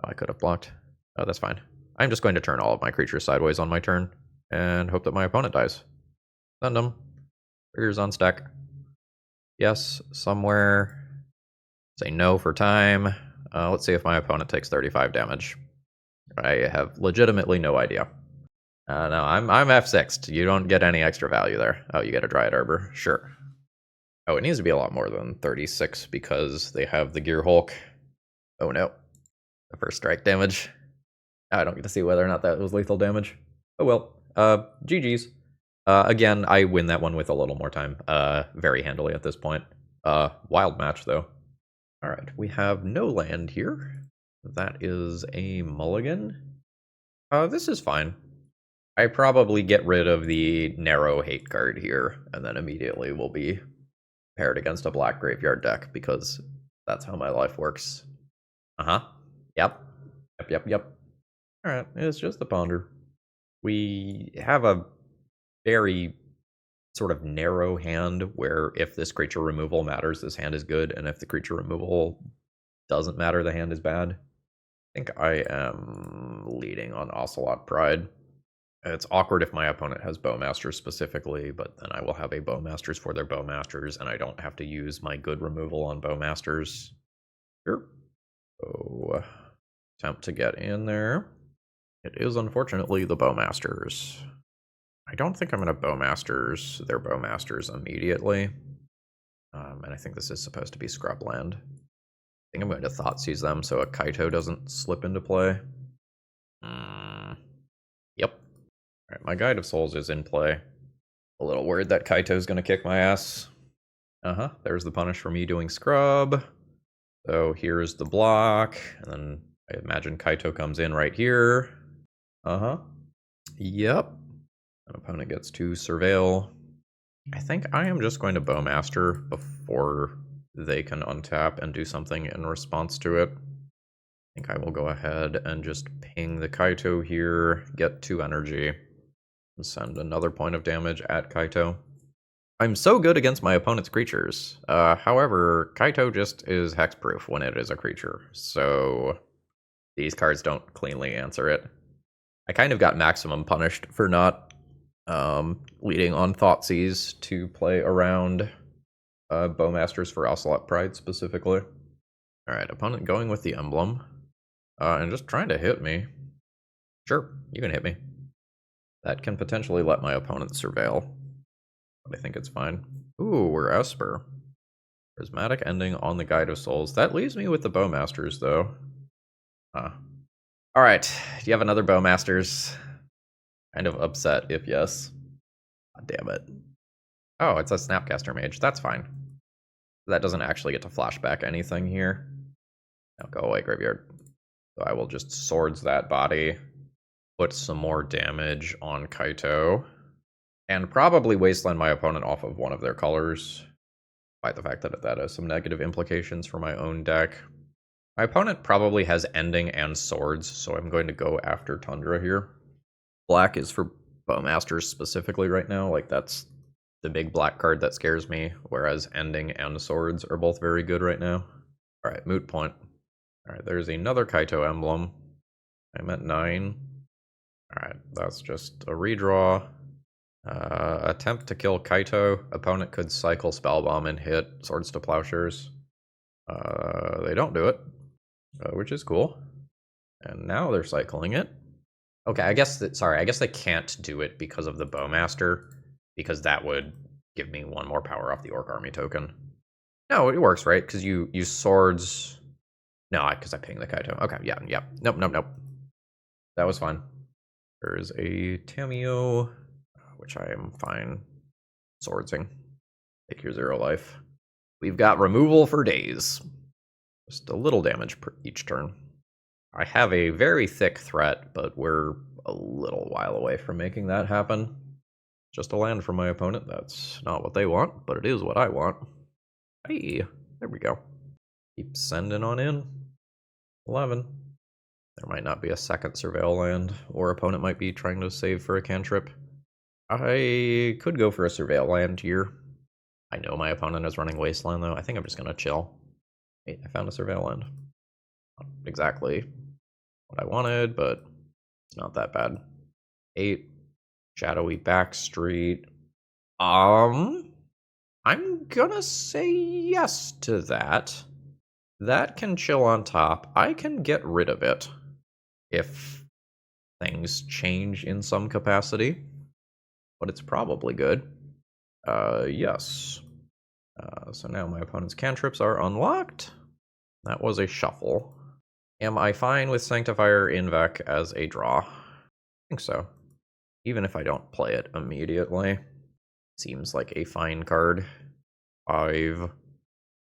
Speaker 1: Oh, I could have blocked. Oh, that's fine. I'm just going to turn all of my creatures sideways on my turn and hope that my opponent dies. Send them. Triggers on stack. Yes, somewhere. Say no for time. Let's see if my opponent takes 35 damage. I have legitimately no idea. No, I'm F6'd. You don't get any extra value there. Oh, you get a Dryad Arbor. Sure. Oh, it needs to be a lot more than 36 because they have the Gear Hulk. Oh no. The first strike damage. I don't get to see whether or not that was lethal damage. Oh well. GG's. Again, I win that one with a little more time. Very handily at this point. Wild match though. Alright, we have no land here. That is a mulligan. This is fine. I probably get rid of the narrow hate card here, and then immediately will be paired against a black graveyard deck, because that's how my life works. Yep. Alright, it's just the Ponder. We have a very sort of narrow hand where if this creature removal matters, this hand is good, and if the creature removal doesn't matter, the hand is bad. I think I am leading on Ocelot Pride. It's awkward if my opponent has Bowmasters specifically, but then I will have a Bowmasters for their Bowmasters, and I don't have to use my good removal on Bowmasters. Sure. So, attempt to get in there. It is unfortunately the Bowmasters. I don't think I'm going to Bowmasters their Bowmasters immediately. And I think this is supposed to be Scrubland. I think I'm going to Thoughtseize them so a Kaito doesn't slip into play. Yep. Alright, my Guide of Souls is in play. A little worried that Kaito's going to kick my ass. There's the punish for me doing Scrub. So here's the block. And then I imagine Kaito comes in right here. Yep. An opponent gets to Surveil. I think I am just going to Bowmaster before they can untap and do something in response to it. I think I will go ahead and just ping the Kaito here, get 2 energy, and send another point of damage at Kaito. I'm so good against my opponent's creatures. However, Kaito just is hexproof when it is a creature, so these cards don't cleanly answer it. I kind of got maximum punished for not leading on Thoughtseize to play around Bowmasters for Ocelot Pride specifically. Alright, opponent going with the emblem. And just trying to hit me. Sure, you can hit me. That can potentially let my opponent surveil. But I think it's fine. Ooh, we're Esper. Prismatic ending on the Guide of Souls. That leaves me with the Bowmasters, though. Huh. Alright, do you have another Bowmasters? Kind of upset if yes. God damn it. Oh, it's a Snapcaster Mage. That's fine. That doesn't actually get to flashback anything here. Now go away, Graveyard. So I will just Swords that body, put some more damage on Kaito, and probably Wasteland my opponent off of one of their colors, despite the fact that that has some negative implications for my own deck. My opponent probably has Ending and Swords, so I'm going to go after Tundra here. Black is for Bowmasters specifically right now, like that's the big black card that scares me, whereas Ending and Swords are both very good right now. Alright, moot point. Alright, there's another Kaito emblem. I'm at 9. Alright, that's just a redraw. Attempt to kill Kaito. Opponent could cycle Spellbomb and hit Swords to Plowshares. They don't do it, which is cool. And now they're cycling it. Okay, I guess they can't do it because of the Bowmaster, because that would give me one more power off the Orc Army token. No, it works, right? Because you use Swords. No, because I pinged the Kaito. Okay, yeah. Nope. That was fine. There's a Tamiyo, which I am fine swordsing. Take your 0 life. We've got removal for days. Just a little damage per each turn. I have a very thick threat, but we're a little while away from making that happen. Just a land from my opponent. That's not what they want, but it is what I want. Hey, there we go. Keep sending on in. 11. There might not be a second Surveil land, or opponent might be trying to save for a cantrip. I could go for a Surveil land here. I know my opponent is running Wasteland, though. I think I'm just going to chill. Hey, I found a Surveil land. Not exactly what I wanted, but it's not that bad. 8. Shadowy Backstreet. I'm gonna say yes to that. That can chill on top. I can get rid of it if things change in some capacity, but it's probably good. Yes. So now my opponent's cantrips are unlocked. That was a shuffle. Am I fine with Sanctifier en-Vec as a draw? I think so. Even if I don't play it immediately. Seems like a fine card. 5.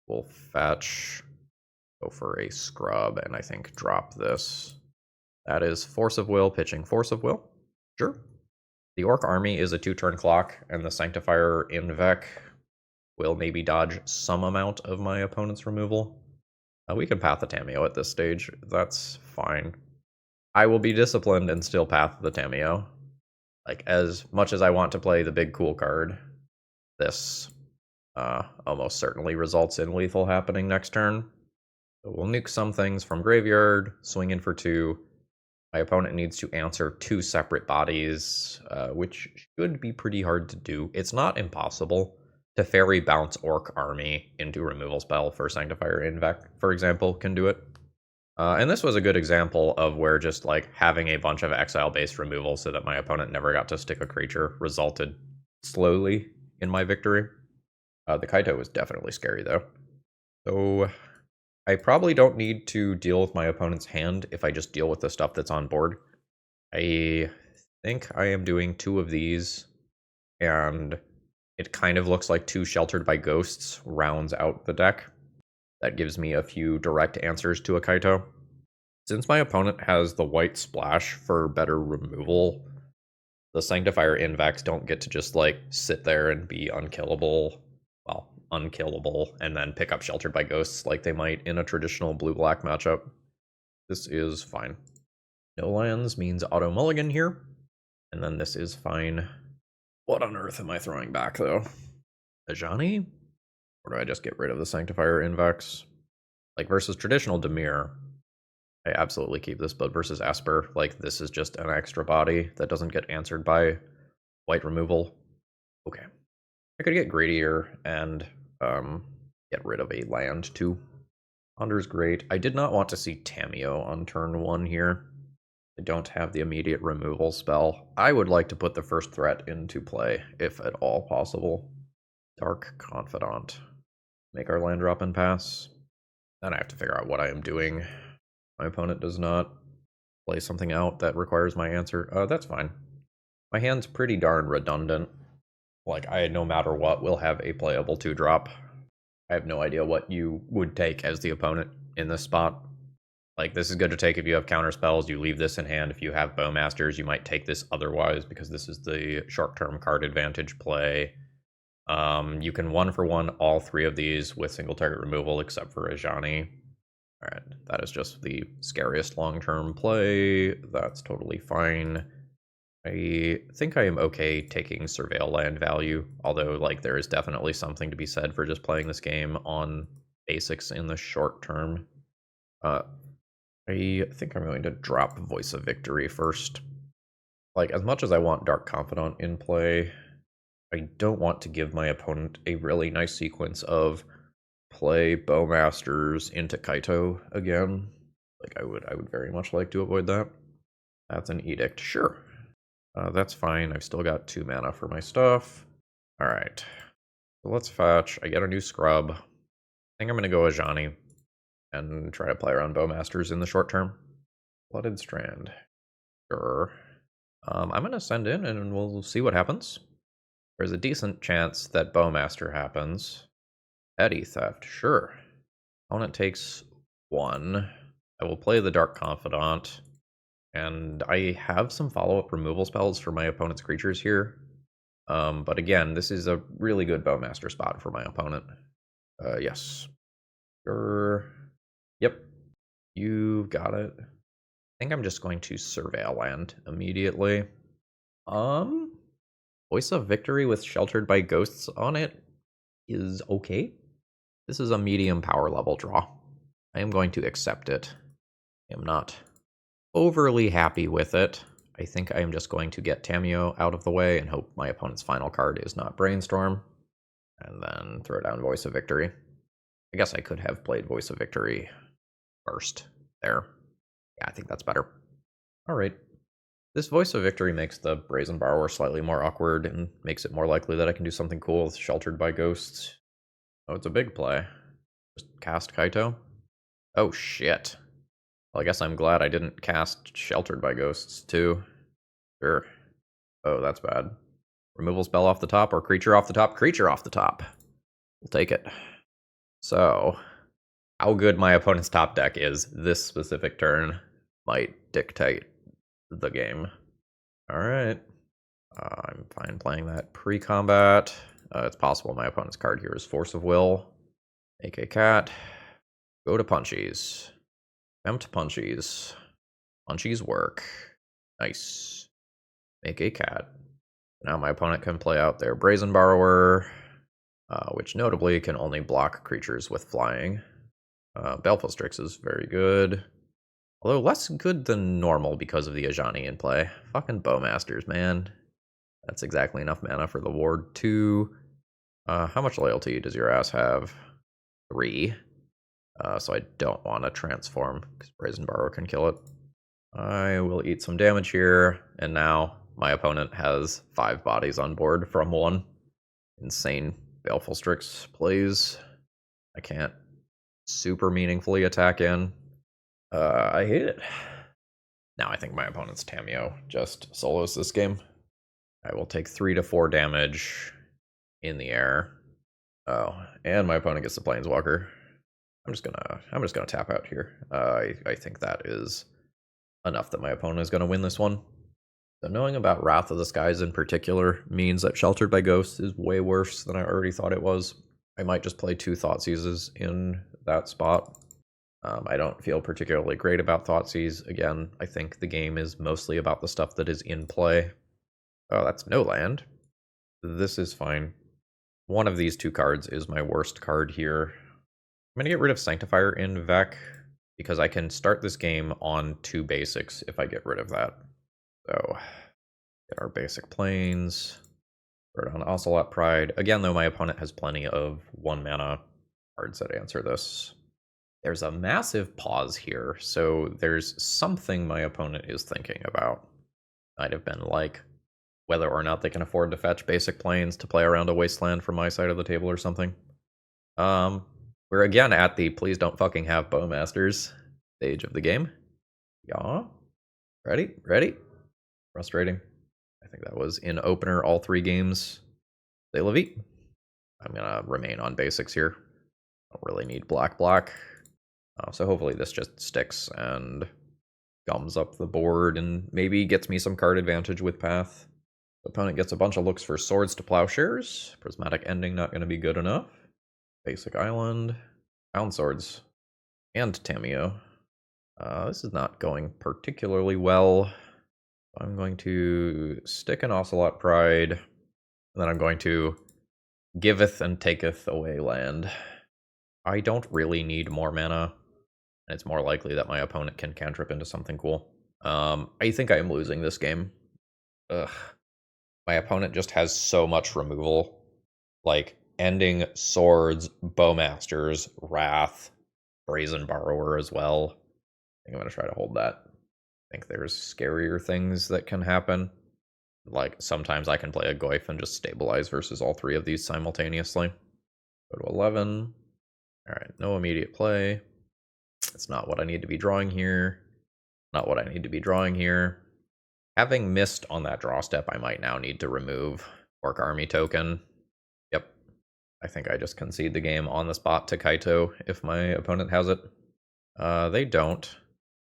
Speaker 1: We'll fetch. Go for a scrub, and I think drop this. That is Force of Will, pitching Force of Will. Sure. The Orc Army is a 2-turn clock, and the Sanctifier en-Vec will maybe dodge some amount of my opponent's removal. We can path the Tamiyo at this stage. That's fine. I will be disciplined and still path the Tamiyo. Like, as much as I want to play the big cool card, this almost certainly results in lethal happening next turn. So we'll nuke some things from graveyard, swing in for 2. My opponent needs to answer 2 separate bodies, which should be pretty hard to do. It's not impossible to fairy bounce Orc Army into removal spell for Sanctifier en-Vec, for example, can do it. And this was a good example of where just like having a bunch of exile-based removal so that my opponent never got to stick a creature resulted slowly in my victory. The Kaito was definitely scary though. So I probably don't need to deal with my opponent's hand if I just deal with the stuff that's on board. I think I am doing 2 of these, and it kind of looks like 2 Sheltered by Ghosts rounds out the deck. That gives me a few direct answers to a Kaito. Since my opponent has the white splash for better removal, the Sanctifier en-Vecs don't get to just like sit there and be unkillable, and then pick up Sheltered by Ghosts like they might in a traditional blue-black matchup. This is fine. No lands means auto mulligan here, and then this is fine. What on earth am I throwing back though? Ajani? Or do I just get rid of the Sanctifier en-Vecs? Like, versus traditional Dimir, I absolutely keep this, but versus Esper, like, this is just an extra body that doesn't get answered by white removal. Okay. I could get greedier and get rid of a land, too. Ponder's great. I did not want to see Tamiyo on turn 1 here. I don't have the immediate removal spell. I would like to put the first threat into play, if at all possible. Dark Confidant. make our land drop and pass. Then I have to figure out what I am doing. My opponent does not play something out that requires my answer. That's fine. My hand's pretty darn redundant. Like, no matter what, will have a playable 2-drop. I have no idea what you would take as the opponent in this spot. Like, this is good to take if you have counter spells. You leave this in hand. If you have Bowmasters, you might take this otherwise because this is the short-term card advantage play. You can 1-for-1 all 3 of these with single target removal except for Ajani. Alright, that is just the scariest long-term play. That's totally fine. I think I am okay taking Surveil land value, although, like, there is definitely something to be said for just playing this game on basics in the short term. I think I'm going to drop Voice of Victory first. Like, as much as I want Dark Confidant in play, I don't want to give my opponent a really nice sequence of play Bowmasters into Kaito again. Like, I would very much like to avoid that. That's an edict, sure. That's fine. I've still got 2 mana for my stuff. Alright. So let's fetch. I get a new scrub. I think I'm going to go Ajani and try to play around Bowmasters in the short term. Blooded Strand. Sure. I'm going to send in and we'll see what happens. There's a decent chance that Bowmaster happens. Petty Theft, sure. Opponent takes 1. I will play the Dark Confidant. And I have some follow-up removal spells for my opponent's creatures here. But again, this is a really good Bowmaster spot for my opponent. Yes. Sure. Yep. You got it. I think I'm just going to Surveil land immediately. Voice of Victory with Sheltered by Ghosts on it is okay. This is a medium power level draw. I am going to accept it. I am not overly happy with it. I think I am just going to get Tamiyo out of the way and hope my opponent's final card is not Brainstorm. And then throw down Voice of Victory. I guess I could have played Voice of Victory first there. Yeah, I think that's better. Alright. This Voice of Victory makes the Brazen Borrower slightly more awkward and makes it more likely that I can do something cool with Sheltered by Ghosts. Oh, it's a big play. Just cast Kaito. Oh, shit. Well, I guess I'm glad I didn't cast Sheltered by Ghosts, too. Sure. Oh, that's bad. Removal spell off the top or creature off the top? Creature off the top. We'll take it. So, how good my opponent's top deck is this specific turn might dictate the game. Alright. I'm fine playing that pre-combat. It's possible my opponent's card here is Force of Will. Make a cat. Go to Punchies. Tempt Punchies. Punchies work. Nice. Make a cat. Now my opponent can play out their Brazen Borrower, which notably can only block creatures with flying. Baleful Strix is very good. Although less good than normal because of the Ajani in play. Fucking Bowmasters, man. That's exactly enough mana for the Ward 2. How much loyalty does your ass have? 3. So I don't want to transform, because Brazen Borrower can kill it. I will eat some damage here, and now my opponent has 5 bodies on board from 1. Insane Baleful Strix plays. I can't super meaningfully attack in. I hate it. Now I think my opponent's Tamiyo just solos this game. I will take 3 to 4 damage in the air. Oh, and my opponent gets the Planeswalker. I'm just gonna tap out here. I think that is enough that my opponent is gonna win this one. So knowing about Wrath of the Skies in particular means that Sheltered by Ghosts is way worse than I already thought it was. I might just play 2 Thoughtseizes in that spot. I don't feel particularly great about Thoughtseize. Again, I think the game is mostly about the stuff that is in play. Oh, that's no land. This is fine. One of these 2 cards is my worst card here. I'm going to get rid of Sanctifier en-Vec because I can start this game on 2 basics if I get rid of that. So, get our basic planes. Throw down Ocelot Pride. Again, though, my opponent has plenty of 1 mana cards that answer this. There's a massive pause here, so there's something my opponent is thinking about. Might have been like whether or not they can afford to fetch basic planes to play around a wasteland from my side of the table or something. We're again at the please don't fucking have Bowmasters stage of the game. Yeah. Ready? Frustrating. I think that was in opener all 3 games. De La Vie. I'm gonna remain on basics here. Don't really need black. So hopefully this just sticks and gums up the board and maybe gets me some card advantage with Path. The opponent gets a bunch of looks for Swords to Plowshares. Prismatic Ending not going to be good enough. Basic Island. Pound Swords. And Tamiyo. This is not going particularly well. I'm going to stick an Ocelot Pride. And then I'm going to giveth and taketh away land. I don't really need more mana. And it's more likely that my opponent can cantrip into something cool. I think I am losing this game. Ugh. My opponent just has so much removal. Like, ending Swords, Bowmasters, Wrath, Brazen Borrower as well. I think I'm going to try to hold that. I think there's scarier things that can happen. Like, sometimes I can play a Goyf and just stabilize versus all 3 of these simultaneously. Go to 11. Alright, no immediate play. It's not what I need to be drawing here. Not what I need to be drawing here. Having missed on that draw step, I might now need to remove Orc Army token. Yep. I think I just concede the game on the spot to Kaito if my opponent has it. They don't.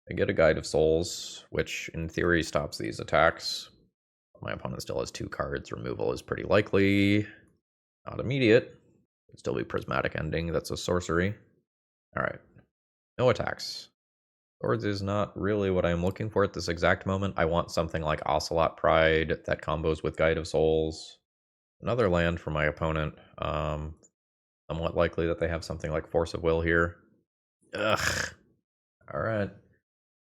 Speaker 1: They get a Guide of Souls, which in theory stops these attacks. My opponent still has 2 cards. Removal is pretty likely. Not immediate. Could still be Prismatic Ending. That's a sorcery. Alright. No attacks. Swords is not really what I'm looking for at this exact moment. I want something like Ocelot Pride that combos with Guide of Souls. Another land for my opponent. Somewhat likely that they have something like Force of Will here. Ugh. Alright.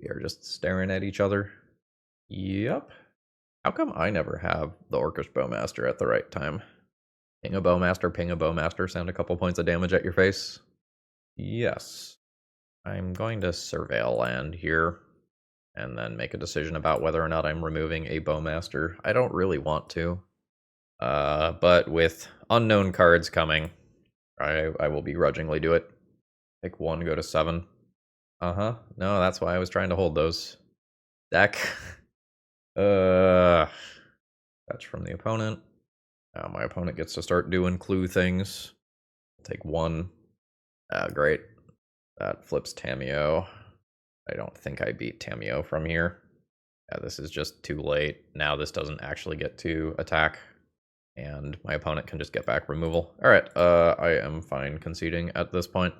Speaker 1: We are just staring at each other. Yep. How come I never have the Orcish Bowmaster at the right time? Ping a Bowmaster, send a couple points of damage at your face. Yes. I'm going to surveil land here and then make a decision about whether or not I'm removing a Bowmaster. I don't really want to, but with unknown cards coming, I will begrudgingly do it. Pick 1, go to 7. No, that's why I was trying to hold those. Deck. Fetch from the opponent. Now my opponent gets to start doing clue things. Take 1. Great. That flips Tamiyo. I don't think I beat Tamiyo from here. Yeah, this is just too late. Now this doesn't actually get to attack. And my opponent can just get back removal. Alright, I am fine conceding at this point.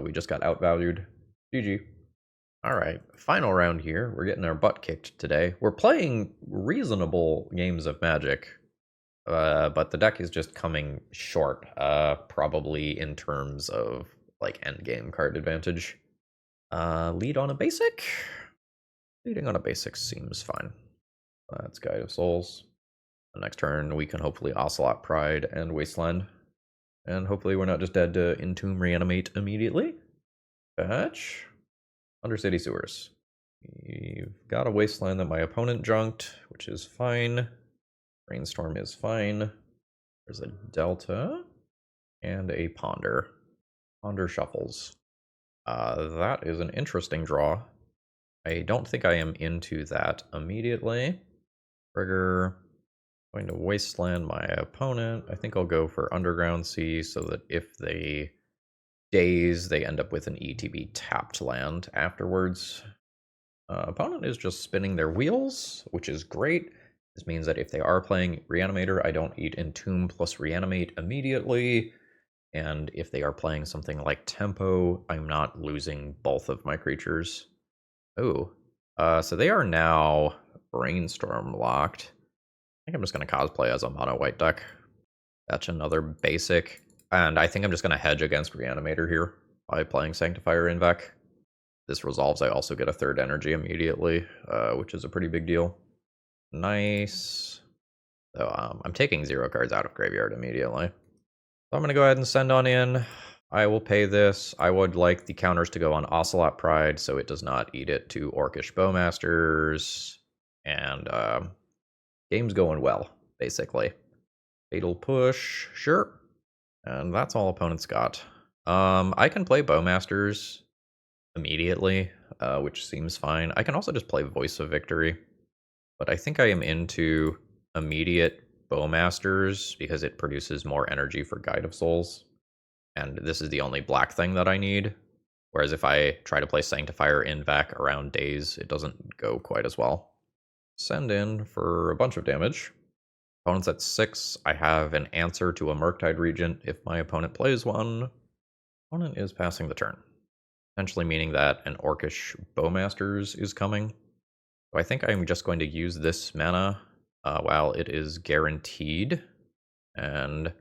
Speaker 1: We just got outvalued. GG. Alright, final round here. We're getting our butt kicked today. We're playing reasonable games of Magic. But the deck is just coming short. Probably in terms of like endgame card advantage. Lead on a basic? Leading on a basic seems fine. That's Guide of Souls. The next turn we can hopefully Ocelot Pride and Wasteland. And hopefully we're not just dead to Entomb Reanimate immediately. Fetch. Undercity Sewers. We've got a Wasteland that my opponent junked, which is fine. Brainstorm is fine. There's a Delta. And a Ponder. Ponder shuffles. That is an interesting draw. I don't think I am into that immediately. Trigger. Going to Wasteland my opponent. I think I'll go for Underground Sea so that if they daze, they end up with an ETB tapped land afterwards. Opponent is just spinning their wheels, which is great. This means that if they are playing Reanimator, I don't eat Entomb plus Reanimate immediately. And if they are playing something like Tempo, I'm not losing both of my creatures. Oh, so they are now Brainstorm locked. I think I'm just going to cosplay as a mono white deck. That's another basic. And I think I'm just going to hedge against Reanimator here by playing Sanctifier en-Vec. This resolves, I also get a 3rd energy immediately, which is a pretty big deal. Nice. So I'm taking 0 cards out of graveyard immediately. So I'm going to go ahead and send on in. I will pay this. I would like the counters to go on Ocelot Pride so it does not eat it to Orcish Bowmasters. And game's going well, basically. Fatal Push, sure. And that's all opponents got. I can play Bowmasters immediately, which seems fine. I can also just play Voice of Victory, but I think I am into immediate Bowmasters because it produces more energy for Guide of Souls, and this is the only black thing that I need. Whereas if I try to play Sanctifier en-Vec around days, it doesn't go quite as well. Send in for a bunch of damage. Opponent's at 6. I have an answer to a Murktide Regent if my opponent plays one. Opponent is passing the turn, potentially meaning that an Orcish Bowmasters is coming. So I think I'm just going to use this mana while it is guaranteed. And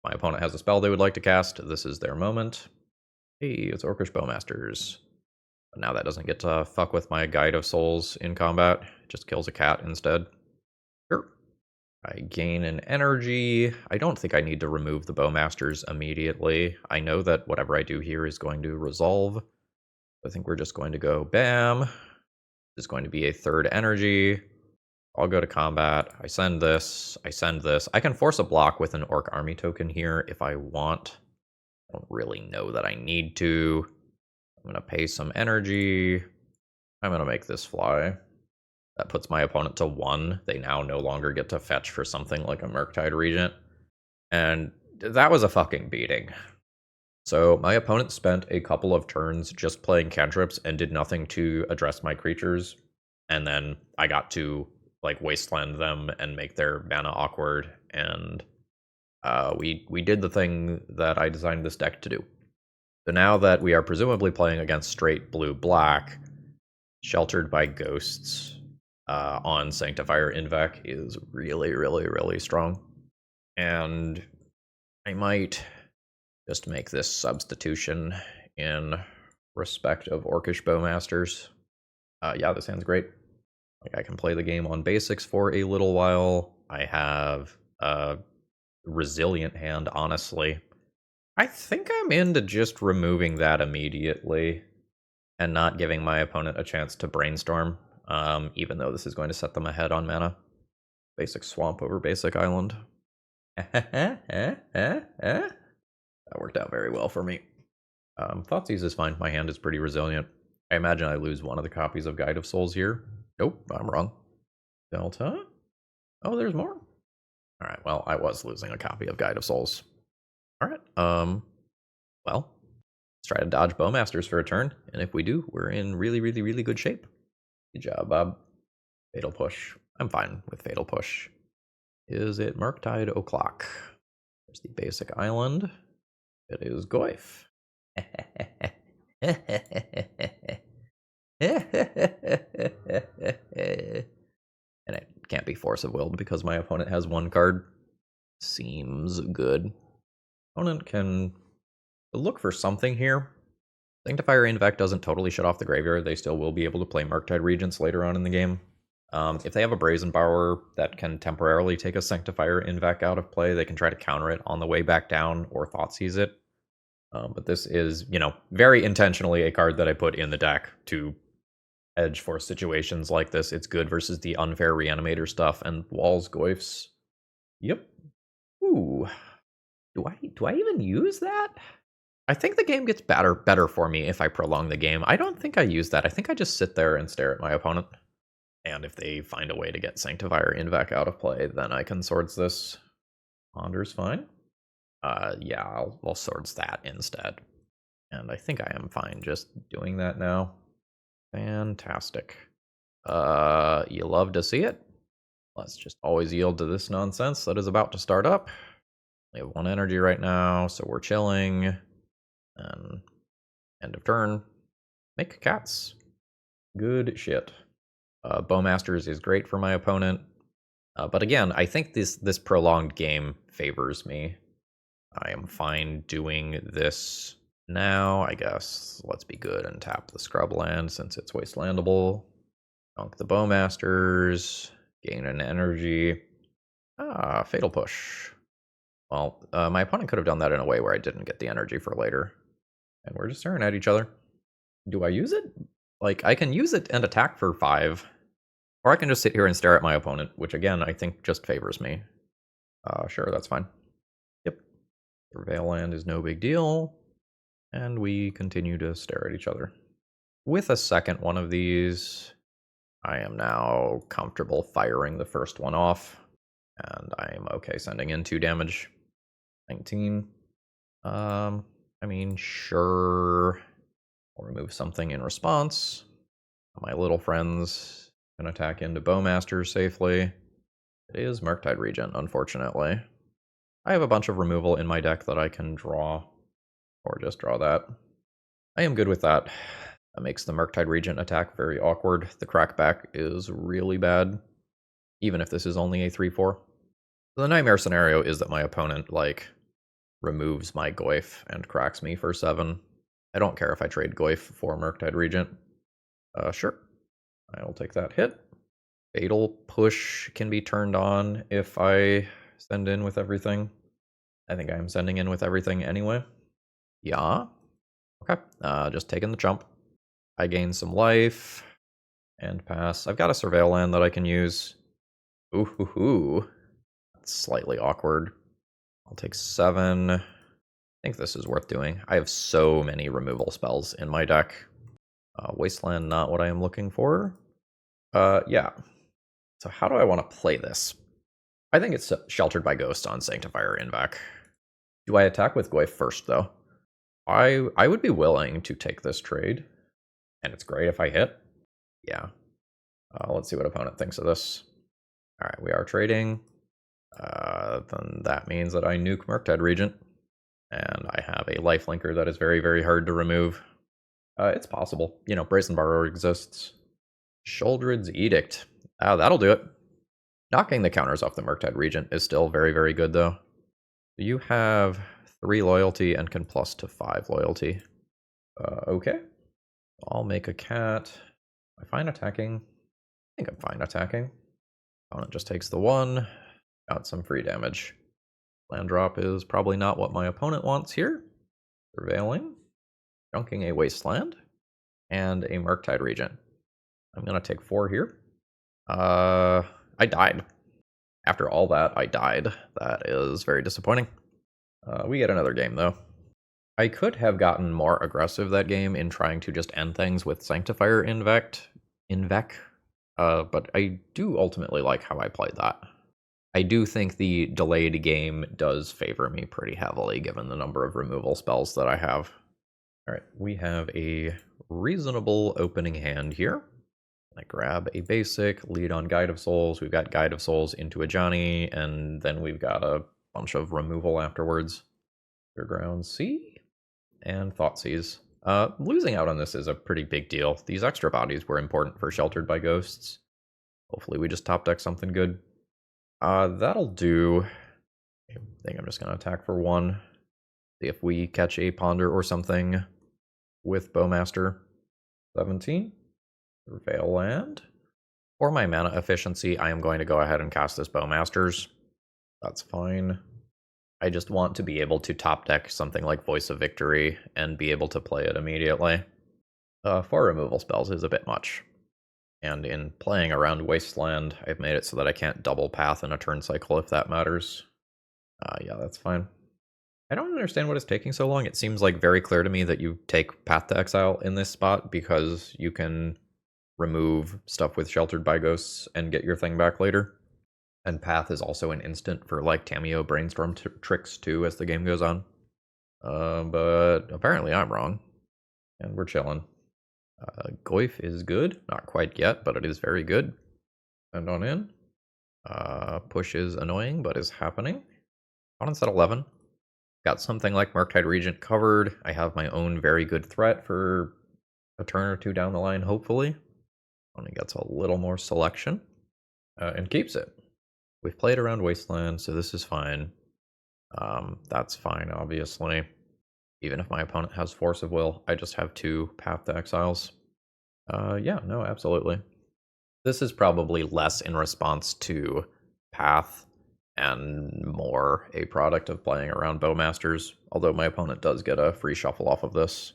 Speaker 1: my opponent has a spell they would like to cast. This is their moment. Hey, it's Orcish Bowmasters. But now that doesn't get to fuck with my Guide of Souls in combat. It just kills a cat instead. Sure. I gain an energy. I don't think I need to remove the Bowmasters immediately. I know that whatever I do here is going to resolve. I think we're just going to go bam. This is going to be a third energy. I'll go to combat. I send this. I send this. I can force a block with an Orc Army token here if I want. I don't really know that I need to. I'm going to pay some energy. I'm going to make this fly. That puts my opponent to 1. They now no longer get to fetch for something like a Murktide Regent. And that was a fucking beating. So my opponent spent a couple of turns just playing cantrips and did nothing to address my creatures. And then I got to like wasteland them and make their mana awkward. And we did the thing that I designed this deck to do. So now that we are presumably playing against straight blue-black, Sheltered by Ghosts on Sanctifier en-Vec is really, really, really strong. And I might just make this substitution in respect of Orcish Bowmasters. Yeah, this hand's great. Like, I can play the game on basics for a little while. I have a resilient hand, honestly. I think I'm into just removing that immediately and not giving my opponent a chance to brainstorm, even though this is going to set them ahead on mana. Basic swamp over basic island. That worked out very well for me. Thoughtseize is fine. My hand is pretty resilient. I imagine I lose one of the copies of Guide of Souls here. Nope, I'm wrong. Delta? Oh, there's more. All right, well, I was losing a copy of Guide of Souls. All right, well, let's try to dodge Bowmasters for a turn, and if we do, we're in really, really, really good shape. Good job, Bob. Fatal Push. I'm fine with Fatal Push. Is it Murktide O'Clock? There's the basic island. It is Goyf. And it can't be Force of Will because my opponent has 1 card. Seems good. Opponent can look for something here. Sanctifier en-Vec doesn't totally shut off the graveyard. They still will be able to play Murktide Regents later on in the game. If they have a Brazen Borrower that can temporarily take a Sanctifier en-Vec out of play, they can try to counter it on the way back down or Thoughtseize it. But this is, very intentionally a card that I put in the deck to edge for situations like this. It's good versus the unfair Reanimator stuff and Walls Goyfs. Yep. Ooh. Do I even use that? I think the game gets better for me if I prolong the game. I don't think I use that. I think I just sit there and stare at my opponent. And if they find a way to get Sanctifier en-Vec out of play, then I can Swords this. Ponder's fine. Yeah, I'll Swords that instead. And I think I am fine just doing that now. Fantastic. You love to see it. Let's just always yield to this nonsense that is about to start up. We have 1 energy right now, so we're chilling. And end of turn. Make cats. Good shit. Bowmasters is great for my opponent. But again, I think this prolonged game favors me. I am fine doing this now, I guess. Let's be good and tap the Scrubland since it's wastelandable. Dunk the Bowmasters. Gain an energy. Fatal Push. Well, my opponent could have done that in a way where I didn't get the energy for later. And we're just staring at each other. Do I use it? Like, I can use it and attack for 5. Or I can just sit here and stare at my opponent, which again, I think just favors me. Sure, that's fine. Yep. Surveil land is no big deal. And we continue to stare at each other. With a second one of these, I am now comfortable firing the first one off. And I'm okay sending in 2 damage. 19. I mean, sure. I'll remove something in response. My little friends can attack into Bowmasters safely. It is Murktide Regent, unfortunately. I have a bunch of removal in my deck that I can draw, or just draw that. I am good with that. That makes the Murktide Regent attack very awkward. The crackback is really bad, even if this is only a 3/4. The nightmare scenario is that my opponent, like, removes my Goyf and cracks me for 7. I don't care if I trade Goyf for Murktide Regent. Sure. I will take that hit. Fatal Push can be turned on if I send in with everything. I think I'm sending in with everything anyway. Yeah. Okay. Just taking the jump. I gain some life and pass. I've got a Surveil land that I can use. Ooh. That's slightly awkward. I'll take 7. I think this is worth doing. I have so many removal spells in my deck. Wasteland, not what I am looking for. Yeah. So how do I want to play this? I think it's Sheltered by Ghost on Sanctifier en-Vec. Do I attack with Goyf first, though? I would be willing to take this trade. And it's great if I hit. Yeah. Let's see what opponent thinks of this. Alright, we are trading. Then that means that I nuke Murktide Regent. And I have a lifelinker that is very, very hard to remove. It's possible. You know, Brazen Borrower exists. Sholdred's Edict. That'll do it. Knocking the counters off the Murktide Regent is still very, very good, though. You have 3 loyalty and can plus to 5 loyalty. Okay. I'll make a cat. Am I fine attacking? I think I'm fine attacking. Opponent just takes the 1. Got some free damage. Land drop is probably not what my opponent wants here. Surveilling. Junking a Wasteland. And a Murktide Regent. I'm going to take 4 here. I died. After all that, I died. That is very disappointing. We get another game, though. I could have gotten more aggressive that game in trying to just end things with Sanctifier en-Vec, but I do ultimately like how I played that. I do think the delayed game does favor me pretty heavily, given the number of removal spells that I have. Alright, we have a reasonable opening hand here. I grab a basic, lead on Guide of Souls. We've got Guide of Souls into a Johnny, and then we've got a bunch of removal afterwards. Underground Sea and Thoughtseas. Losing out on this is a pretty big deal. These extra bodies were important for Sheltered by Ghosts. Hopefully we just top deck something good. That'll do. I think I'm just going to attack for 1. See if we catch a Ponder or something with Bowmaster. 17. Surveil land. For my mana efficiency, I am going to go ahead and cast this Bowmasters. That's fine. I just want to be able to top deck something like Voice of Victory and be able to play it immediately. 4 removal spells is a bit much. And in playing around Wasteland, I've made it so that I can't double path in a turn cycle if that matters. Yeah, that's fine. I don't understand what is taking so long. It seems like very clear to me that you take Path to Exile in this spot because you can remove stuff with Sheltered by Ghosts and get your thing back later. And Path is also an instant for, like, Tamiyo Brainstorm tricks, too, as the game goes on. But apparently I'm wrong. And we're chilling. Goyf is good. Not quite yet, but it is very good. Send on in. Push is annoying, but is happening. On set 11. Got something like Murktide Regent covered. I have my own very good threat for a turn or 2 down the line, hopefully. Only gets a little more selection. And keeps it. We've played around Wasteland, so this is fine. That's fine, obviously. Even if my opponent has Force of Will, I just have 2 Path to Exiles. Yeah, no, absolutely. This is probably less in response to Path and more a product of playing around Bowmasters, although my opponent does get a free shuffle off of this.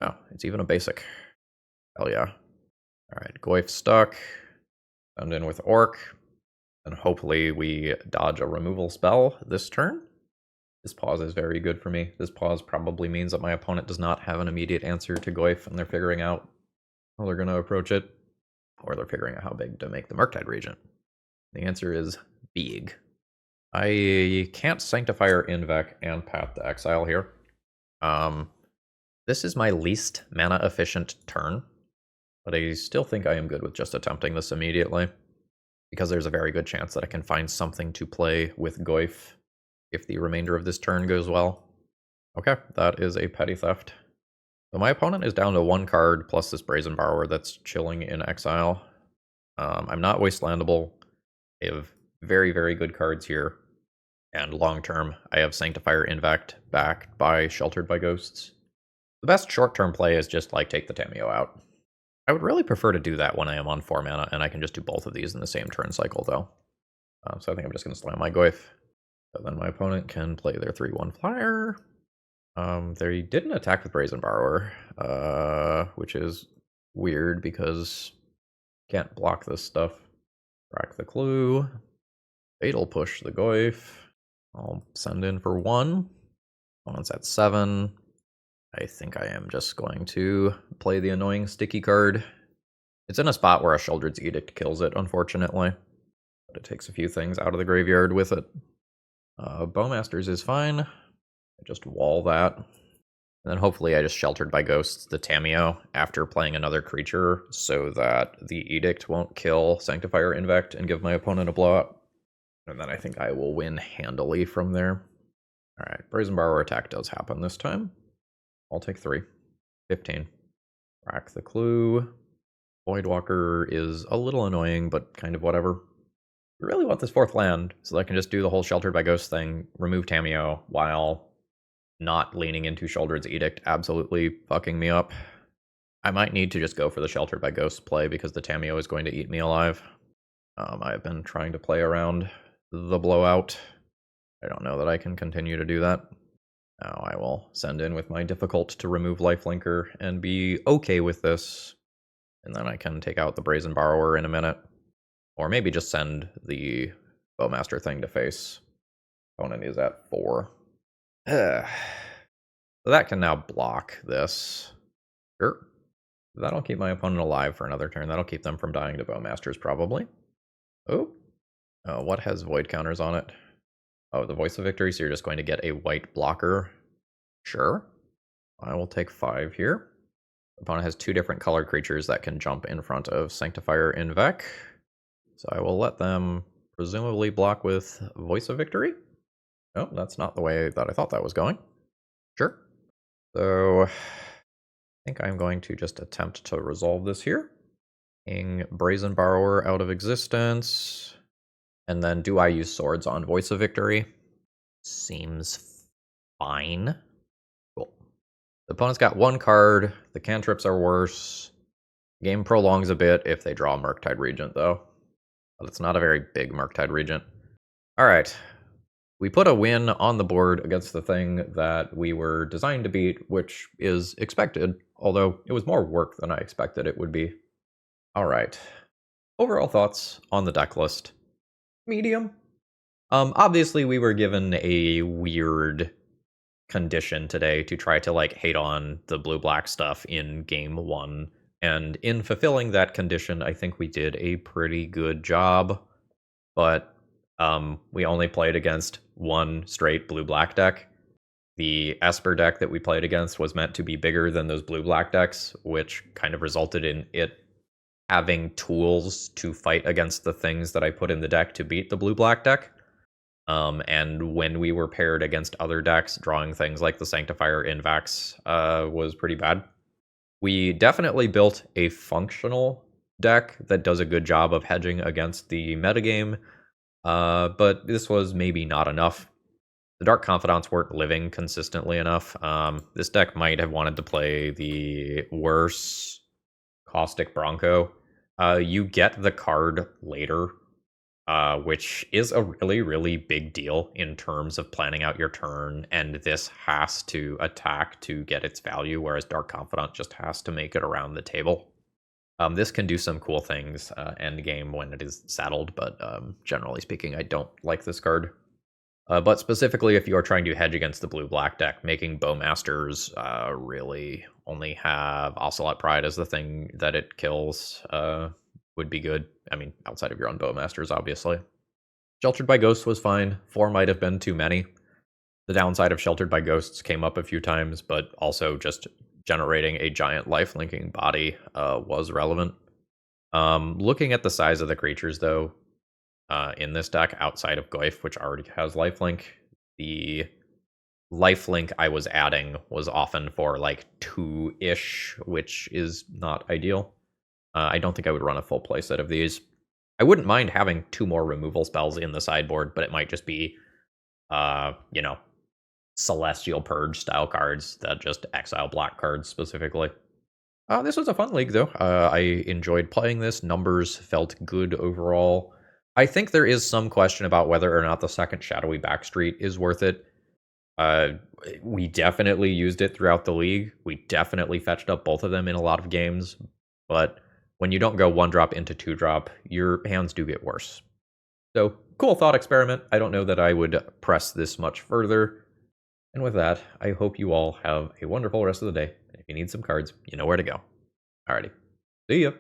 Speaker 1: Oh, it's even a basic. Hell yeah. Alright, Goyf stuck. Send in with Orc. And hopefully we dodge a removal spell this turn. This pause is very good for me. This pause probably means that my opponent does not have an immediate answer to Goyf, and they're figuring out how they're going to approach it, or they're figuring out how big to make the Murktide Regent. The answer is big. I can't Sanctifier, en-Vec, and Path to Exile here. This is my least mana-efficient turn, but I still think I am good with just attempting this immediately, because there's a very good chance that I can find something to play with Goyf if the remainder of this turn goes well. Okay, that is a Petty Theft. So my opponent is down to 1 card plus this Brazen Borrower that's chilling in exile. I'm not wastelandable. I have very, very good cards here. And long term, I have Sanctifier, en-Vec backed by Sheltered by Ghosts. The best short-term play is just, like, take the Tamiyo out. I would really prefer to do that when I am on 4 mana, and I can just do both of these in the same turn cycle, though. So I think I'm just going to slam my Goyf. So then my opponent can play their 3/1 flyer. They didn't attack with Brazen Borrower, which is weird because can't block this stuff. Crack the Clue. Fatal Push the Goyf. I'll send in for 1. Opponent's at 7. I think I am just going to play the annoying sticky card. It's in a spot where a Sheoldred's Edict kills it, unfortunately. But it takes a few things out of the graveyard with it. Bowmasters is fine. I just wall that. And then hopefully I just Sheltered by Ghosts the Tamiyo after playing another creature so that the Edict won't kill Sanctifier, en-Vec and give my opponent a blowout. And then I think I will win handily from there. Alright, Brazen Borrower attack does happen this time. I'll take 3. 15. Crack the Clue. Voidwalker is a little annoying, but kind of whatever. I really want this 4th land so that I can just do the whole Sheltered by Ghosts thing, remove Tamiyo, while not leaning into Sheoldred's Edict absolutely fucking me up. I might need to just go for the Sheltered by Ghosts play because the Tamiyo is going to eat me alive. I've been trying to play around the blowout. I don't know that I can continue to do that. Now I will send in with my difficult to remove lifelinker and be okay with this. And then I can take out the Brazen Borrower in a minute. Or maybe just send the Bowmaster thing to face. Opponent is at 4. So that can now block this. Sure. That'll keep my opponent alive for another turn. That'll keep them from dying to Bowmasters, probably. Oh. What has void counters on it? Oh, the Voice of Victory, so you're just going to get a white blocker. Sure. I will take 5 here. Opponent has 2 different colored creatures that can jump in front of Sanctifier, en-Vec. So I will let them presumably block with Voice of Victory. Oh, that's not the way that I thought that was going. Sure. So I think I'm going to just attempt to resolve this here. King Brazen Borrower out of existence. And then do I use swords on Voice of Victory? Seems fine. Cool. The opponent's got 1 card. The cantrips are worse. Game prolongs a bit if they draw a Murktide Regent, though. But it's not a very big Murktide Regent. Alright. We put a win on the board against the thing that we were designed to beat, which is expected, although it was more work than I expected it would be. Alright. Overall thoughts on the deck list. Medium. Obviously we were given a weird condition today to try to like hate on the blue-black stuff in game 1. And in fulfilling that condition, I think we did a pretty good job. But we only played against 1 straight blue-black deck. The Esper deck that we played against was meant to be bigger than those blue-black decks, which kind of resulted in it having tools to fight against the things that I put in the deck to beat the blue-black deck. And when we were paired against other decks, drawing things like the Sanctifier, en-Vec was pretty bad. We definitely built a functional deck that does a good job of hedging against the metagame, but this was maybe not enough. The Dark Confidants weren't living consistently enough. This deck might have wanted to play the worse Caustic Bronco. You get the card later, which is a really, really big deal in terms of planning out your turn, and this has to attack to get its value, whereas Dark Confidant just has to make it around the table. This can do some cool things end game when it is saddled, but generally speaking, I don't like this card. But specifically, if you are trying to hedge against the blue-black deck, making Bowmasters really only have Ocelot Pride as the thing that it kills would be good. I mean, outside of your own Bowmasters, obviously. Sheltered by Ghosts was fine. 4 might have been too many. The downside of Sheltered by Ghosts came up a few times, but also just generating a giant life-linking body was relevant. Looking at the size of the creatures, though, in this deck, outside of Goyf, which already has lifelink, the lifelink I was adding was often for like 2-ish, which is not ideal. I don't think I would run a full playset of these. I wouldn't mind having 2 more removal spells in the sideboard, but it might just be, you know, Celestial Purge style cards that just exile black cards specifically. This was a fun league, though. I enjoyed playing this. Numbers felt good overall. I think there is some question about whether or not the second Shadowy Backstreet is worth it. We definitely used it throughout the league. We definitely fetched up both of them in a lot of games. But when you don't go 1-drop into 2-drop, your hands do get worse. So, cool thought experiment. I don't know that I would press this much further. And with that, I hope you all have a wonderful rest of the day. If you need some cards, you know where to go. Alrighty. See ya.